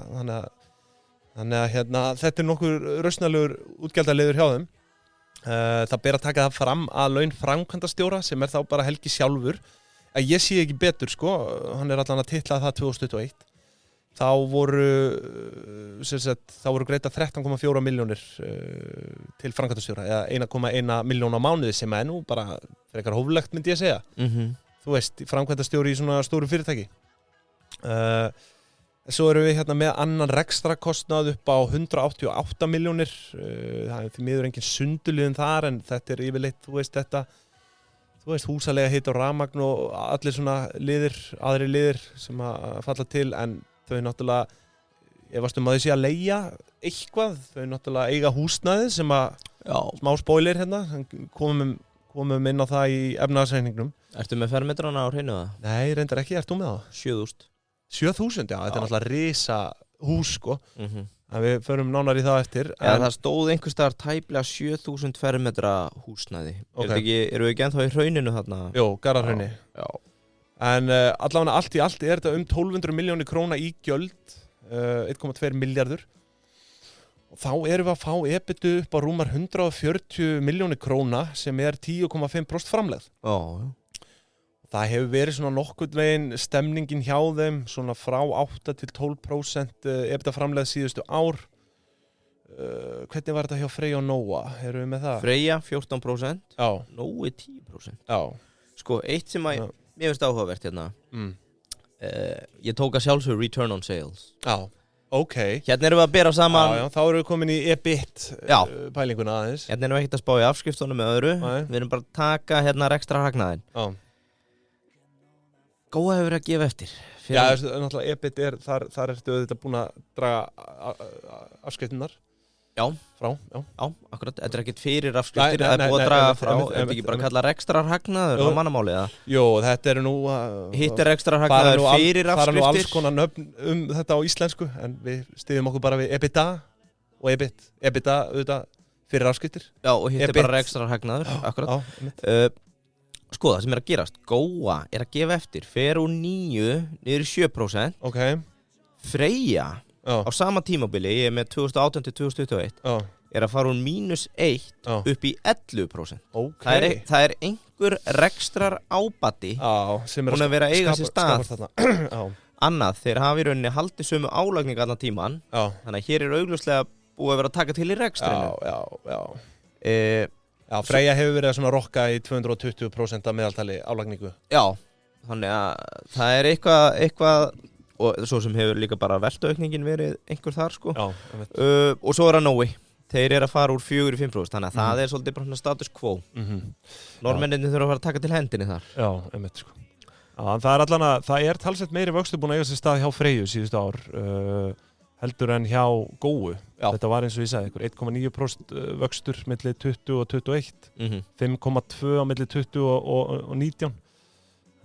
þannig að þetta nokkuð rausnalegur útgjaldaliður hjá þeim. Það ber að taka það fram að laun framkvæmdastjóra sem þá bara Helgi sjálfur, að ég sé ekki betur sko, hann allan að titla það 2021. Þá voru greita 13,4 milljónir til framkvæmdastjóra eða 1,1 milljón á mánuði sem nú bara frekar hóflegt myndi ég segja. Þú veist, framkvæmdastjóri í svona stóru fyrirtæki. Svo erum við með annan rekstrakostnað upp á 188 milljónir. Það því miður engin sundurliðun þar en þetta yfirleitt, þú veist, húsalega hitt og rafmagn og allir svona aðrir liðir sem að falla til en þau náttúrulega, ef að þau sé að leigja eitthvað, þau náttúrulega eiga húsnæði sem að, smá spoiler komum inn á það í efnahagsreikningnum. Ertu með fermetrana á hreinu það? Nei, reyndar ekki, ert þú með það? 7.000. 7.000, já, þetta er náttúrulega risa hús, sko. En við förum nánar í það eftir. Það stóð einhvers staðar tæplega 7.000 fermetra húsnæði. Okay. Eru við ekki ennþá í hrauninu þarna? Jó, Garðarhrauni. Já. En allavega allt í allt þetta 1200 milljónir króna í gjöld, 1,2 milljarður. Og þá erum við að fá EBITu upp á rúmar 140 milljónir króna sem 10,5% framlegð. Það hefur verið svona nokkurn veginn stemningin hjá þeim, svona frá 8 til 12% EBITDA framlegð síðustu ár. Hvernig var þetta hjá Freyja og Nóa? Erum við með það? Freyja 14%, Já. Nói 10%. Já. Sko, eitt sem að mér finnst áhugavert hérna. Ég tók að sjálfsögur return on sales. Já, ok. Hérna erum við að bera saman. Já, þá erum við komin í EBIT pælinguna aðeins. Hérna erum við ekkert að spá í afskriftunum með öðru. Við erum bara að taka hérna ekstra hagnaðinn. Já. Góa hefur að gefa eftir. Já, náttúrulega EBIT þar ertu auðvitað búin að draga afskriftunar. Já, akkurat. Þetta er ekkert fyrir afskriftir, það búið að draga frá. Er þetta ekki bara að kalla rekstrar hagnaður á mannamáli eða? Jó, þetta eru nú hitt er rekstrar hagnaður fyrir afskriftir. Það er nú alls konar nöfn þetta á íslensku, en við styðjum okkur bara við EBITDA og EBIT. EBITDA auðvitað fyrir afskriftir. Já, og hitt er bara rekstrar hagnaður, akkurat. Sko, það sem að gerast, Góa að gefa eftir, fer úr 9 niður í 7%. Ok. Freyja á sama tímabili, ég með 2018 til 2021, að fara úr -1 upp í 11%. Okay. Það er einhver rekstrar ábati hún að vera að eiga sér stað. Annað, þeir hafa í rauninni haldið sömu álagning allan tíman, þannig að hér er augljóslega búið að vera að taka til í rekstrinu. Já, Freyja hefur verið að svona rokka í 220% af meðaltali álagningu. Já, þannig að það er eitthvað og svo sem hefur líka bara veltuaukningin verið einhver þar sko. Já, og svo er að Nói, þeir eru að fara úr 4 í 5%, þannig að það er svolítið bara status quo. Norrmennirnir þurfa að fara að taka til hendinni þar. Já, einmitt sko. Já, það er talsett meiri vöxtur búin að eiga sér stað hjá Freyju síðustu ár. Heldur en hjá Góu. Þetta var eins og ég sagði, 1,9% vöxtur milli 20 og 21, 5,2 á milli 20 og 19.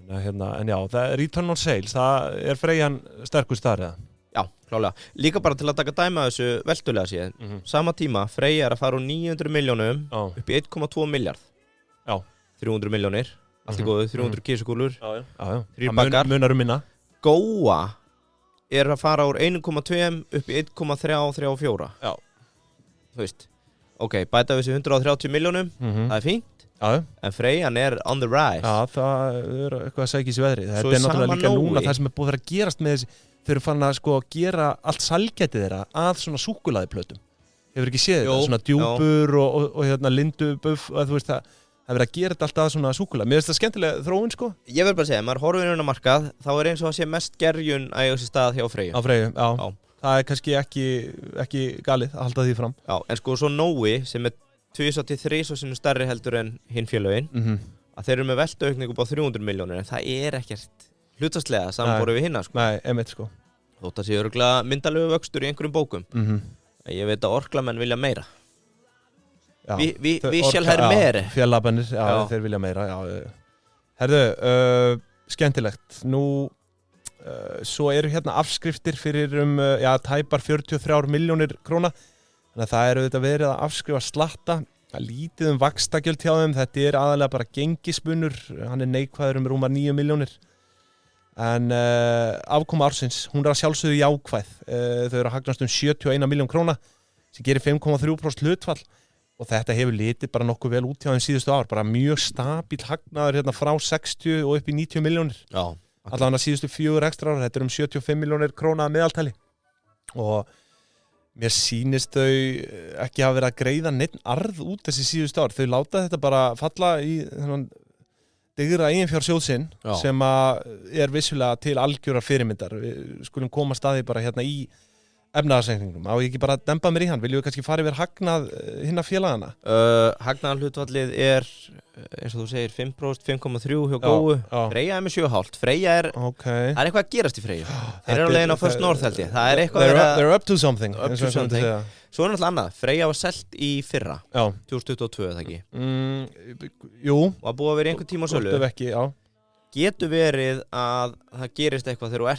En já, return on sales, það er Freyjan sterkur starf eða? Já, klálega. Líka bara til að taka dæma þessu veltulega síðan. Sama tíma, Freyja er að fara úr 900 milljónum upp í 1,2 miljard. Já. 300 milljónir, allt í góðu, 300 kísukúlur, 3 bakkar. Munar minna. Góa er að fara úr 1,2 upp í 1,334. Já. Þú veist, ok, bæta við þessi 130 milljónum, það er fínt. En Freyjan er on the rise. Já, það er eitthvað að segja í veðri. Þetta er náttúrulega líka núna það sem er búið að vera að gerast með þessi. Þau eru fann að sko gera allt sælgætið þeirra að svona súkkulaðiplötum. Hefur ekki séð þetta? Svona djúpur og hérna lindubuff og þú veist það. Það er verið að gera þetta alltaf að svona súkkulaði. Mér finnst það skemmtilega þróun sko. Ég verð bara að segja, maður horfir inn á markað, þá er eins og að sé mest gerjun að eiga sér stað hjá Freyju. Á Freyju, já. Það er kannski ekki galið að halda því fram. Já, en sko svo Nói sem er 2-3 svo sinu stærri heldur en hinn félögin, að þeir eru með veltuaukningu upp á 300 milljónir, en það er ekkert hlutastlega samanborið við hinna sko. Nei, einmitt sko. Þótt að sé örugglega myndalegu vöxtur í einhverjum bókum. Ég veit að orklamenn vilja meira. Já, við sjálf herr meiri. Fjallabennir, þeir vilja meira. Já. Herðu, skemmtilegt. Nú Svo eru hérna afskriftir fyrir tæpar 43 milljónir króna. Þannig að það eru þetta verið að afskrifa slatta. Það lítið vaxtagjöld hjá þeim. Þetta er aðalega bara gengismunur. Hann er neikvæður rúmar 9 milljónir. En afkoma ársins, hún er að sjálfsögðu jákvæð. Þau eru að hagnast 71 milljón króna sem gerir 5,3% hlutfall. Og þetta hefur litið bara nokkuð vel út hjá þeim síðustu ár. Bara mjög stabíl hagnaður hérna frá 60 og upp í 90 milljónir. Já. Allavega síðustu 4 ekstra ára. Þetta er 75 milljónir króna að meðaltali. Og mér sýnist þau ekki hafa verið að greiða neinn arð út þessi síðustu ár. Þau láta þetta bara falla í þennan digra eiginfjársjóð sem er vissulega til algjörar fyrirmyndar. Við skulum koma staði bara hérna í efnaðarreikningnum. Á ég ekki bara að dempa mér í hann? Viljum við kannski fara yfir hagnað hinna félagana? Hagnaðarhlutvallið er, eins og þú segir, 5%, 5,3 hjá Góu. Freyja er með 7,5. Freyja er, það er eitthvað að gerast í Freyju. Þeir eru á leiðin á First North held ég. Það er eitthvað they're up to something. Up to something. Svo er náttúrulega annað. Freyja var selt í fyrra. 2022, það ekki? Jú. Og að búa að vera einhvern tíma á sölu. Getur verið að það gerist eitthvað þegar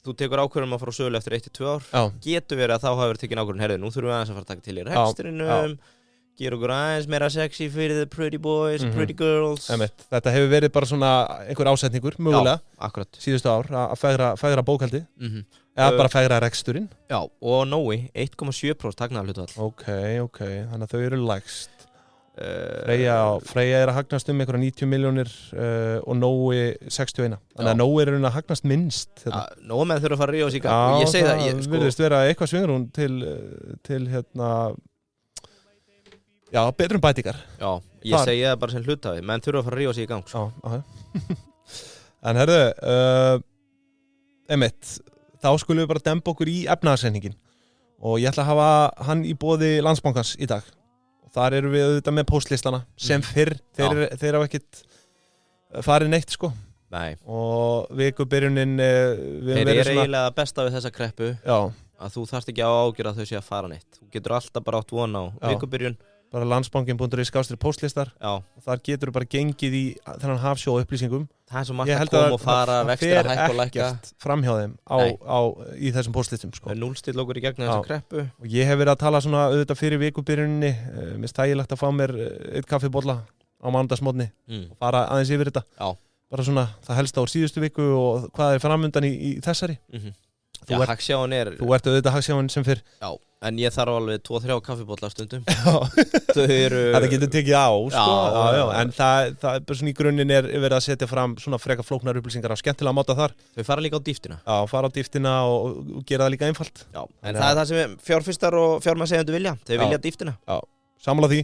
þú tekur ákvörðum að fara á sölu eftir 1-2 ár. Getur verið að þá hafa verið tekin ákvörðun, herðu, nú þurfum við aðeins að fara að taka til í rekstrinum, gera okkur aðeins meira sexy fyrir the pretty boys, pretty girls. Þetta hefur verið bara svona einhver ásetningur, mögulega, síðustu ár, að fegra bókhaldi, eða bara fegra reksturinn. Já, og Nói, 1,7% hagnaðarhlutfall. Ok, þannig að þau eru lægst. Freyja er að hagnast einhverja 90 milljónir og Nói 61. Þannig að Nói er að hagnast minnst. Nói með þurfa að fara að ríða á sig í gang. Og ég segi það. Það virðist vera eitthvað svingrún til hérna, betrum bætingar. Já, ég segi það bara sem hluthafi, menn þurfa að fara að ríða á sig í gang. En herðu, þá skulum við bara dempa okkur í efnaðarreikninginn. Og ég ætla að hafa hann í boði Landsbankans í dag. Þar eru við auðvitað með póstlistana sem fyrr, þeir hafa ekkert farið neitt sko. Nei. Og vikubyrjunin þeir eru eiginlega besta við þessa kreppu að þú þarft ekki á ágjur að þau sé að fara neitt. Þú getur alltaf bara átt von á vikubyrjun. Bara landsbankin.is/póstllistar og þar getur þú bara gengið í þennan hafsjó upplýsingum. Það er svo margt að koma og fara, vextir að hækka og lækka. Það fer ekkert framhjá þeim í þessum póstlistum sko. Núllstill okkur í gegnum þessa kreppu. Og ég hef verið að tala svona auðvitað fyrir vikubyrjuninni. Mér finnst þægilegt að fá mér eitt kaffibolla á mánudagsmorgni og fara aðeins yfir þetta. Bara svona það helsta úr síðustu viku og hvað er framundan í þessari. Þú ert auðvitað hagsjáin sem fyrr. Já, en ég þarf alveg 2-3 kaffibolla stundum. Þetta getur tekið á, sko. En það er bara svona í grunninn er verið að setja fram svona freka flóknar upplýsingar á skemmtilega máta þar. Þau fara líka á dýftina. Já, fara á dýftina og gera það líka einfalt. Já, en það er það sem fjárfestar og fjármagnseigendur vilja. Þau vilja dýftina. Já, sammála því.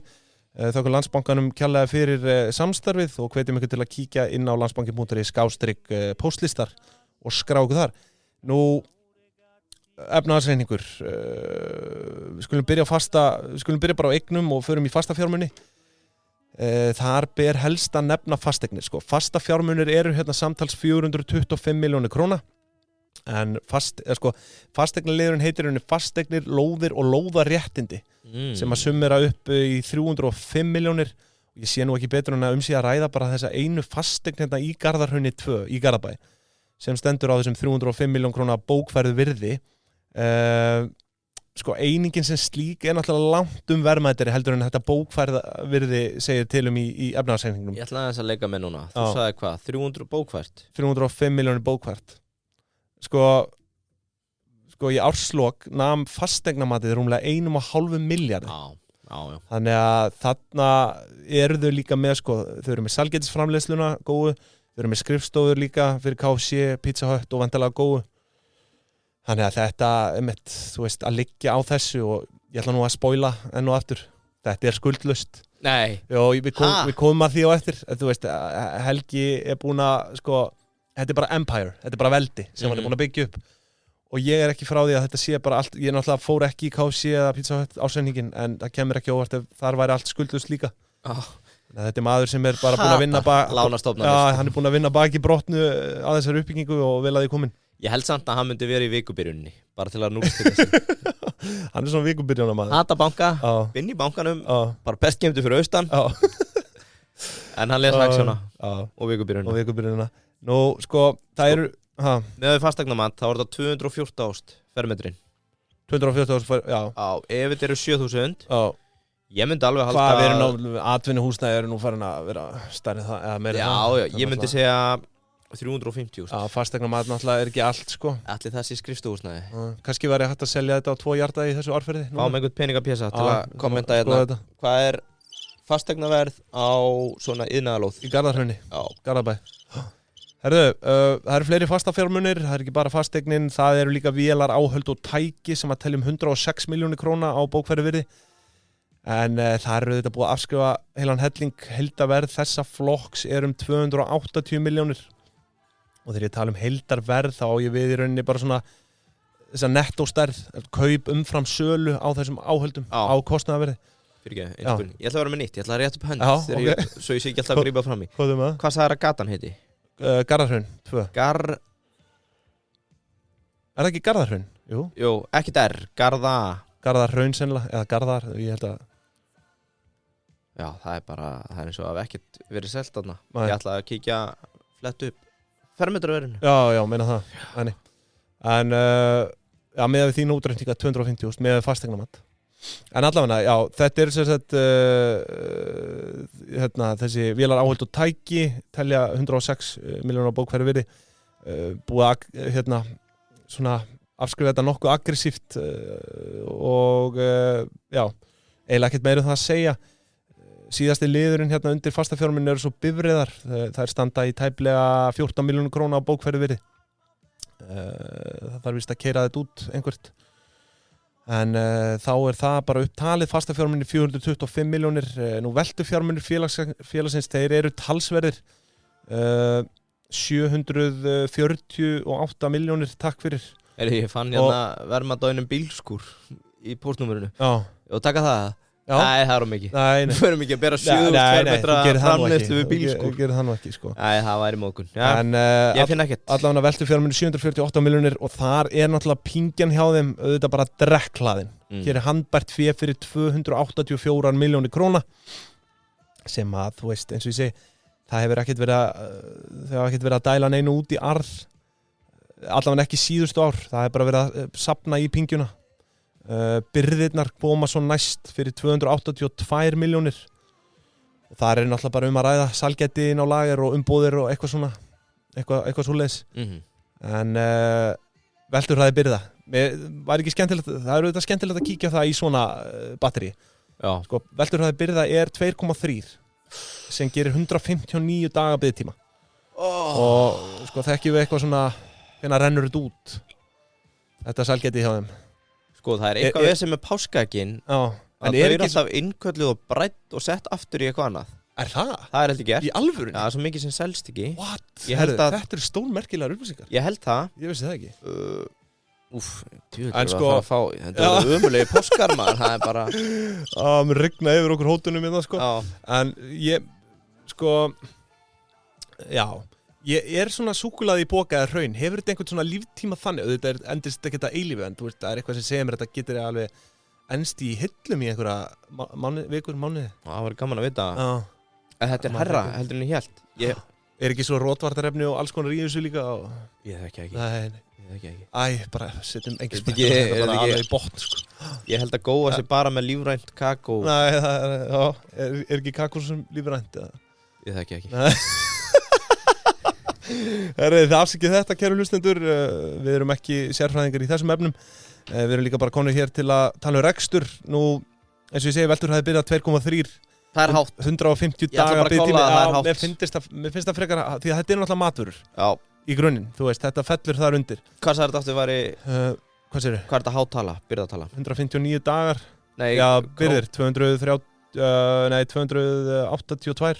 Þakka Landsbankanum kærlega fyrir samstarfið og hvetjum ykkur til að kíkja inn á landsbankin.is/póstlistar og skrá ykkur þar. Nú efnaðarreikningur, við skulum byrja bara á eignum og förum í fasta fjármuni. Þar ber helst að nefna fasteignir sko. Fasta fjármunir eru hérna samtals 425 milljónir króna en fasteignaliðurinn heitir henni fasteignir, lóðir og lóðaréttindi sem að summera upp í 305 milljónir. Ég sé nú ekki betur en að sé að ræða bara þessa einu fasteign hérna í Garðarhrauni 2 í Garðabæ sem stendur á þessum 305 milljón króna bókfærðu virði. Einingin sem slík er náttúrulega langt verðmætari heldur en þetta bókfærða virði segir til í efnaðarreikningnum. Ég ætla aðeins að leika með núna. Þú sagði hvað? 300 bókfært? 305 milljónir bókfært. Í árslok nam fasteignamatið rúmlega 1,5 milljarði. Já. Þannig að þarna eru þau líka með þau eru með sælgætisframleiðsluna góðu, þau eru með skrifstofur líka fyrir KFC, Pizza Hut og vandalega góðu. Þannig að þetta, þú veist, að liggja á þessu og ég ætla nú að spoila enn og aftur. Þetta er skuldlaust. Nei. Jó, við komum að því á eftir. Þú veist, Helgi er búin að, þetta er bara empire, þetta er bara veldi sem hann er búin að byggja upp. Og ég er ekki frá því að þetta sé bara allt, ég náttúrulega fór ekki í KFC eða Pizza Hut ásendingin, en það kemur ekki óvart ef þar væri allt skuldlaust líka. Þetta er maður sem er bara búin að vinna hann er búin að vinna baki brotnu að þessari uppbyggingu og vel að því komin. Ég held samt að hann myndi vera í vikubyrjunni bara til að núlstilla sig. Hann er svona vikubyrjunarmaður. Hata banka, vinn í bankanum, bara best kemdu fyrir austan. En hann les hagsjóna og vikubyrjunna. Nú, það eru Með fastegnamat þá þetta 214.000 fermetrin 214.000, já. Ef þetta eru 7.000 ég myndi alveg halda hvað verður atvinnuhúsnæði eru nú farin að vera stærri það eða meira já, ég myndi segja 350.000 fastegnamat náttúrulega ekki allt sko allir þessi skrifstofuhúsnæði kannski væri hægt að selja þetta á 2 hjarta í þessu árferði fá með einhvern peningapjesa til að kommenta hérna hvað er fastegnaverð á svona iðnaðarlóð í Garðahrauni, Garðabæ herðu, það eru fleiri fastafjármunir það er ekki bara fastegnin, það eru líka vélar, áhöld og tæki sem að teljum 106 milljónir króna á bókfæruvirði en það eru þetta búið að afskrifa heilan helling, heildarverð þessa flokks er 280 milljónir og þegar ég tala heildarverð þá á ég við í rauninni bara svona þessa nettóstærð, kaup umfram sölu á þessum áhöldum á kostnaðarverði ég ætla að vera með nýtt, ég ætla að rétta upp hönd svo ég sé ekki alltaf að grípa fram í hvað sagði það gatan heiti? Garðahraun 2 Er það ekki Garðahraun? Jú, ekkert Garðahraun sennilega, eða Garðar, ég held að já, það er bara, það er eins og að ekkert verið selt þarna ég ætla að kíkja flett upp fermetraverðinu já, meina það en já, með við þínu útreikninga 250.000 með fastegnamat en allavega, já, þetta er sem sagt þessi vélar áhöld og tæki telja 106 milljónar á bókfæruvirði búið að svona afskrifa þetta nokkuð aggressíft og já, eiginlega ekkert meira það að segja síðasti liðurinn undir fastafjármunni eru svo bifreiðar þær standa í tæplega 14 milljónir króna á bókfæruvirði það þarf víst að keyra þetta út einhvert en þá er það bara upptalið fastafjármunni 425 milljónir nú veltufjármunir félagsins þeir eru talsverðir 748 milljónir takk fyrir ég fann verðmadóinum bílskúr í póstnúmerinu og taka það Nei, það er mikið við förum ekki að bera 7.000 metra framleiðslu við bílskúr gerir það nú ekki sko Nei, það væri móðgun ég finn ekkert allavega veltufjármunni 748 milljónir og þar er náttúrulega pingjan hjá þeim auðvitað bara drekklaðin hér er handbært fé fyrir 284 milljónir króna sem að, þú veist, eins og ég segi það hefur ekkert verið að dæla neinu út í arð allavega ekki síðustu ár það hefur bara verið að safna í pingjuna byrðirnar koma svo næst fyrir 282 milljónir og það er náttúrulega bara að ræða salgæti inn á lager og umbúðir og eitthvað svona eitthvað svoleiðis en velturhraði byrða var ekki skemmtilegt, það eru þetta skemmtilegt að kíkja það í svona batteri sko, velturhraði byrða er 2,3 sem gerir 159 daga biðtíma og sko þekkjum við eitthvað svona hvernig rennur þetta út þetta salgæti hjá þeim sko það er eitthvað við sem er páskaegin að þau eru alltaf innkölluð og brætt og sett aftur í eitthvað annað það? Það er heldur gert í alvörunni? Já, svo mikið sem selst ekki What? Þetta eru stórmerkilegar upplýsingar Ég held það Ég vissi það ekki Djúvel sko, að fá þetta er ömulegi páskar maður það er bara mér rigna yfir okkur hótunum í það sko en ég sko já ég er svona súkkulaði í boka eða hraun hefur þetta einhvern svona líftíma þannig þetta endist ekki þetta eilífi en þú veist það er eitthvað sem segir mér þetta getur alveg enst í hillum í einhverja vikur, mánuði það var gaman að vita en þetta er herra heldur en ég held er ekki svo rótvartarefni og alls konar í þessu líka ég þekki ekki bara setjum bara alveg í botn sko. ég held að góa sér bara með lífrænt kakó nei, er ekki kakó sem lífrænt ég þekki ekki Það afsakið þetta, kæru hlustendur við erum ekki sérfræðingar í þessum efnum við erum líka bara konur hér til að tala rextur nú, eins og ég segi, veltur hafði byrjað 2,3 það er hátt 150 daga biðtími mér finnst það frekar, því að þetta er náttúrulega matvörur í grunninn, þú veist, þetta fellur þar undir hvað sagði þetta aftur væri hvað er þetta háttala, byrðatala 159 dagar nei, byrðir 282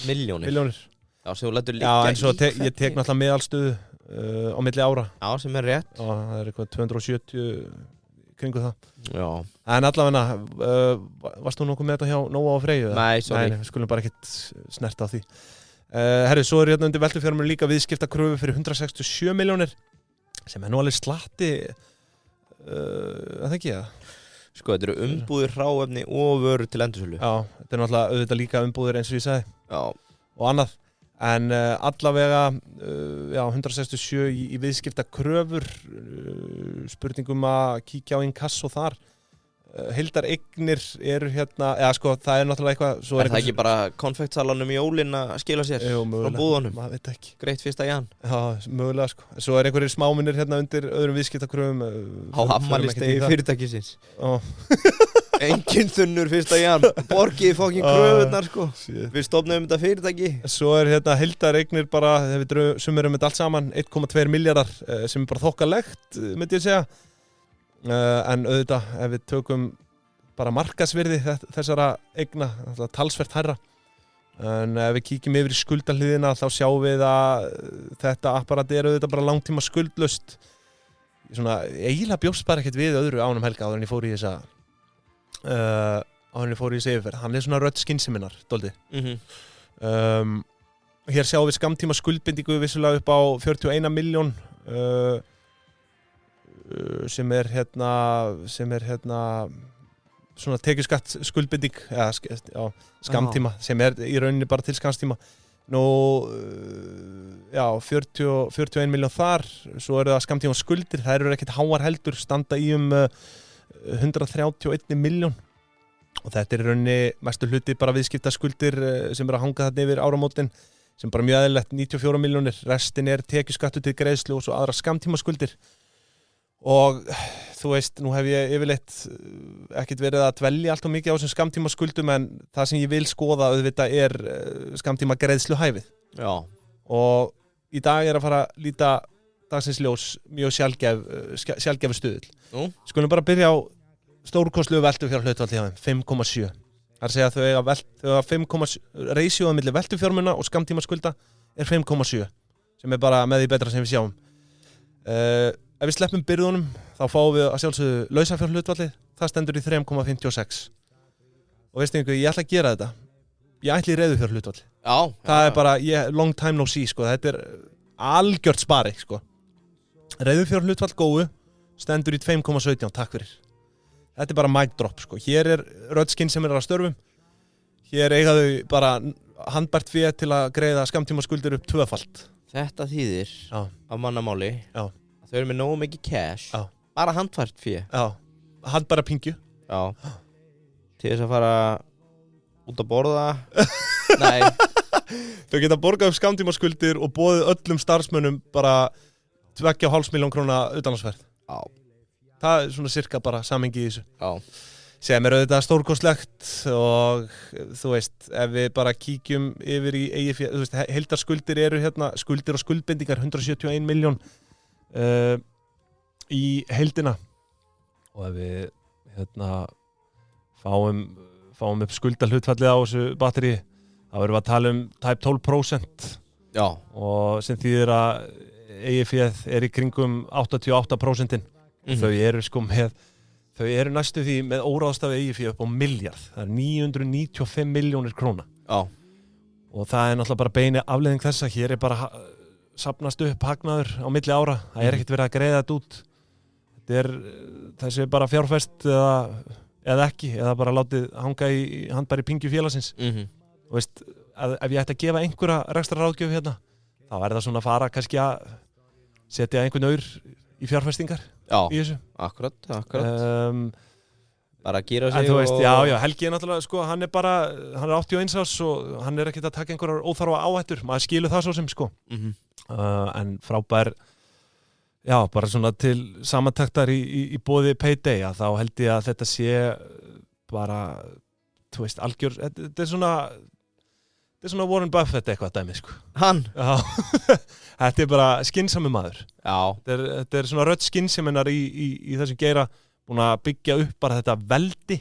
milljónir Já, sem þú lætur líka en svo ég tek náttúrulega meðalstöðu á milli ára Já, sem er rétt það er eitthvað 270 kringu það Já En allavega, varst þú nokkuð með þetta hjá Nóa og Freyju? Nei, sorry Nei, við skulum bara ekkert snerta á því Herri, svo er hérna undir veltufjármunum líka viðskiptakröfu fyrir 167 milljónir sem er nú alveg slatti það ekki Sko, þetta eru umbúðir, hráefni og vörur til endursölu Já, þetta er náttúrulega auðvitað líka umbúðir eins og ég sagði Já og annað En allavega 167 í viðskipta kröfur, spurningum að kíkja á inkasso þar. Heildar eignir eru hérna, það er náttúrulega eitthvað... Er það ekki bara konfektsalanum í jólinn að skila sér frá búðunum? Maður veit ekki. Greitt 1. jan. Já, mögulega sko. Svo er einhverjir smáminir hérna undir öðrum viðskiptakröfum. Á afmælistegi fyrirtækisins. Engin þunnur 1. jan. Borgið fokkin kröfurnar sko. Við stofnum þetta fyrirtæki. Svo er hérna heildar eignir bara, þegar við summerum þetta allt saman, 1,2 miljardar sem er bara þokkalegt, myndi ég segja. En auðvitað, ef við tökum bara markaðsvirði þessara eigna, talsvert hærra. En ef við kíkjum yfir í skuldahliðina þá sjáum við að þetta apparat er auðvitað bara langtíma skuldlaust. Svona, eiginlega bjóst bara ekkert við öðru ánum helga áður en ég fór í þessa yfirferð. Hann er svona rödd skynseminnar, dálítið. Hér sjáum við skammtíma skuldbindingu vissulega upp á 41 milljón. Sem er hérna svona tekjuskatt skuldbinding skammtíma sem er í rauninni bara til skamstíma. Nú 41 milljón þar, svo eru það skammtíma skuldir, þær eru ekkert háar heldur, standa í 131 milljón og þetta er í rauninni mestu hluti bara viðskipta skuldir sem eru að hanga þarna yfir áramótin sem bara mjög eðlilegt 94 milljónir, restin er tekjuskattur til greiðslu og svo aðra skammtíma skuldir. Og þú veist, nú hef ég yfirleitt ekkert verið að dvelja allt og mikið á þessum skammtíma skuldum en það sem ég vil skoða auðvitað er skammtíma greiðsluhæfið. Já. Og í dag er að fara að líta dagsins ljós mjög sjaldgæfu stuðull. Skulum bara byrja á stórkostlegu veltufjárhlutfalli hjá þeim, 5,7. Það er að segja að þau hafa 5,7 ratioða milli veltufjármuna og skammtíma skulda er 5,7 sem er bara með því betra sem við sjáum. Ef við sleppum byrðunum, þá fáum við að sjálfsögðu lausafjárhlutfallið, það stendur í 3,56. Og veistu einhver, ég ætla að gera þetta. Ég ætla í reiðufjárhlutfall. Já. Það er bara, long time no see, sko. Þetta er algjört spari, sko. Reiðufjárhlutfall góðu, stendur í 2,17, takk fyrir. Þetta er bara mic drop, sko. Hér er röddskinn sem er að störfum. Hér eiga þau bara handbært fé til að greiða skammtíma skuldir upp 2-falt. Þetta þýðir á mannamáli. Já. Þau eru með nógu mikið cash. Já. Bara handfært fé. Já. Handbæra pingju. Já. Til þess að fara út að borða. Nei. Þau geta borgað upp skammtíma skuldir og boðið öllum starfsmönnum bara 2,5 milljón króna utanlandsferð. Já. Það er svona cirka bara samhengi í þessu. Já. Sem er auðvitað stórkostlegt og þú veist, ef við bara kíkjum yfir í eigið fé, þú veist, heildarskuldir eru hérna, skuldir og skuldbindingar 171 milljón í heildina og ef við fáum upp skuldahlutfallið á þessu batteri þá erum við að tala tæp 12%. Já. Og sem þýðir að EIF er í kringum 88%. Þau eru næstu því með óráðstafi EIF upp á miljard. Það er 995 milljónir króna. Já. Og það er náttúrulega bara beini afleiðing þess að hér er bara safnast upp hagnaður á milli ára. Það er ekkert verið að greiða þetta út. Þessi er bara fjárfest eða ekki, eða bara látið hanga í handbæri pingju félagsins. Og veist, ef ég ætti að gefa einhverja rekstrarráðgjöf hérna, þá er það svona að fara kannski að setja einhvern aur í fjárfestingar í þessu. Akkurat. Bara að gera sig þú veist, já, Helgi er náttúrulega, sko, hann er 81 árs og hann er ekkert að taka einhverjar óþarfa áhættur, maður skilur það svo sem, sko. En frábær, já, bara svona til samantektar í boði Payday, að þá held ég að þetta sé bara, þú veist, algjör, þetta er svona Warren Buffett eitthvað dæmi, sko. Hann? Já, þetta er bara skynsami maður. Já. Þetta er svona rödd skynseminnar í þessum geira, búin að byggja upp bara þetta veldi.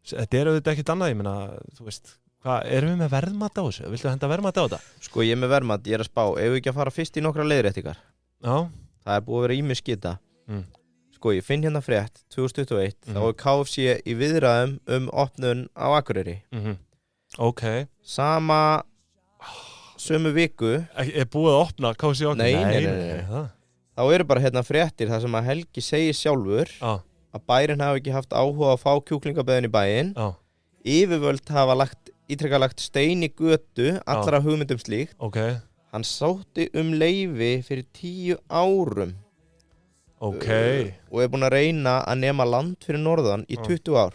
Þetta er auðvitað ekkert annað, ég meina, þú veist, erum við með verðmat á þessu? Viltu henda verðmat á þetta? Sko, ég er með verðmat, ég er að spá, ef við ekki að fara fyrst í nokkra leiðréttingar. Já. Það er búið að vera ýmis skita. Sko, ég finn hérna frétt, 2021, þá er KFC í viðræðum opnun á Akureyri. Ok. Sömu viku. Er búið að opna KFC á Akureyri? Nei. Þá eru bara hérna fréttir þar sem að Helgi segir sjálfur að bærinn hafi ekki haft áhuga að fá kjúklingabeðin í bæinn. Yfirvöld hafa lagt ítrekað lagt stein í götu allra hugmyndum slíkt. Hann sótti leyfi fyrir 10 árum. Og búinn að reyna að nema land fyrir norðan í 20 ár.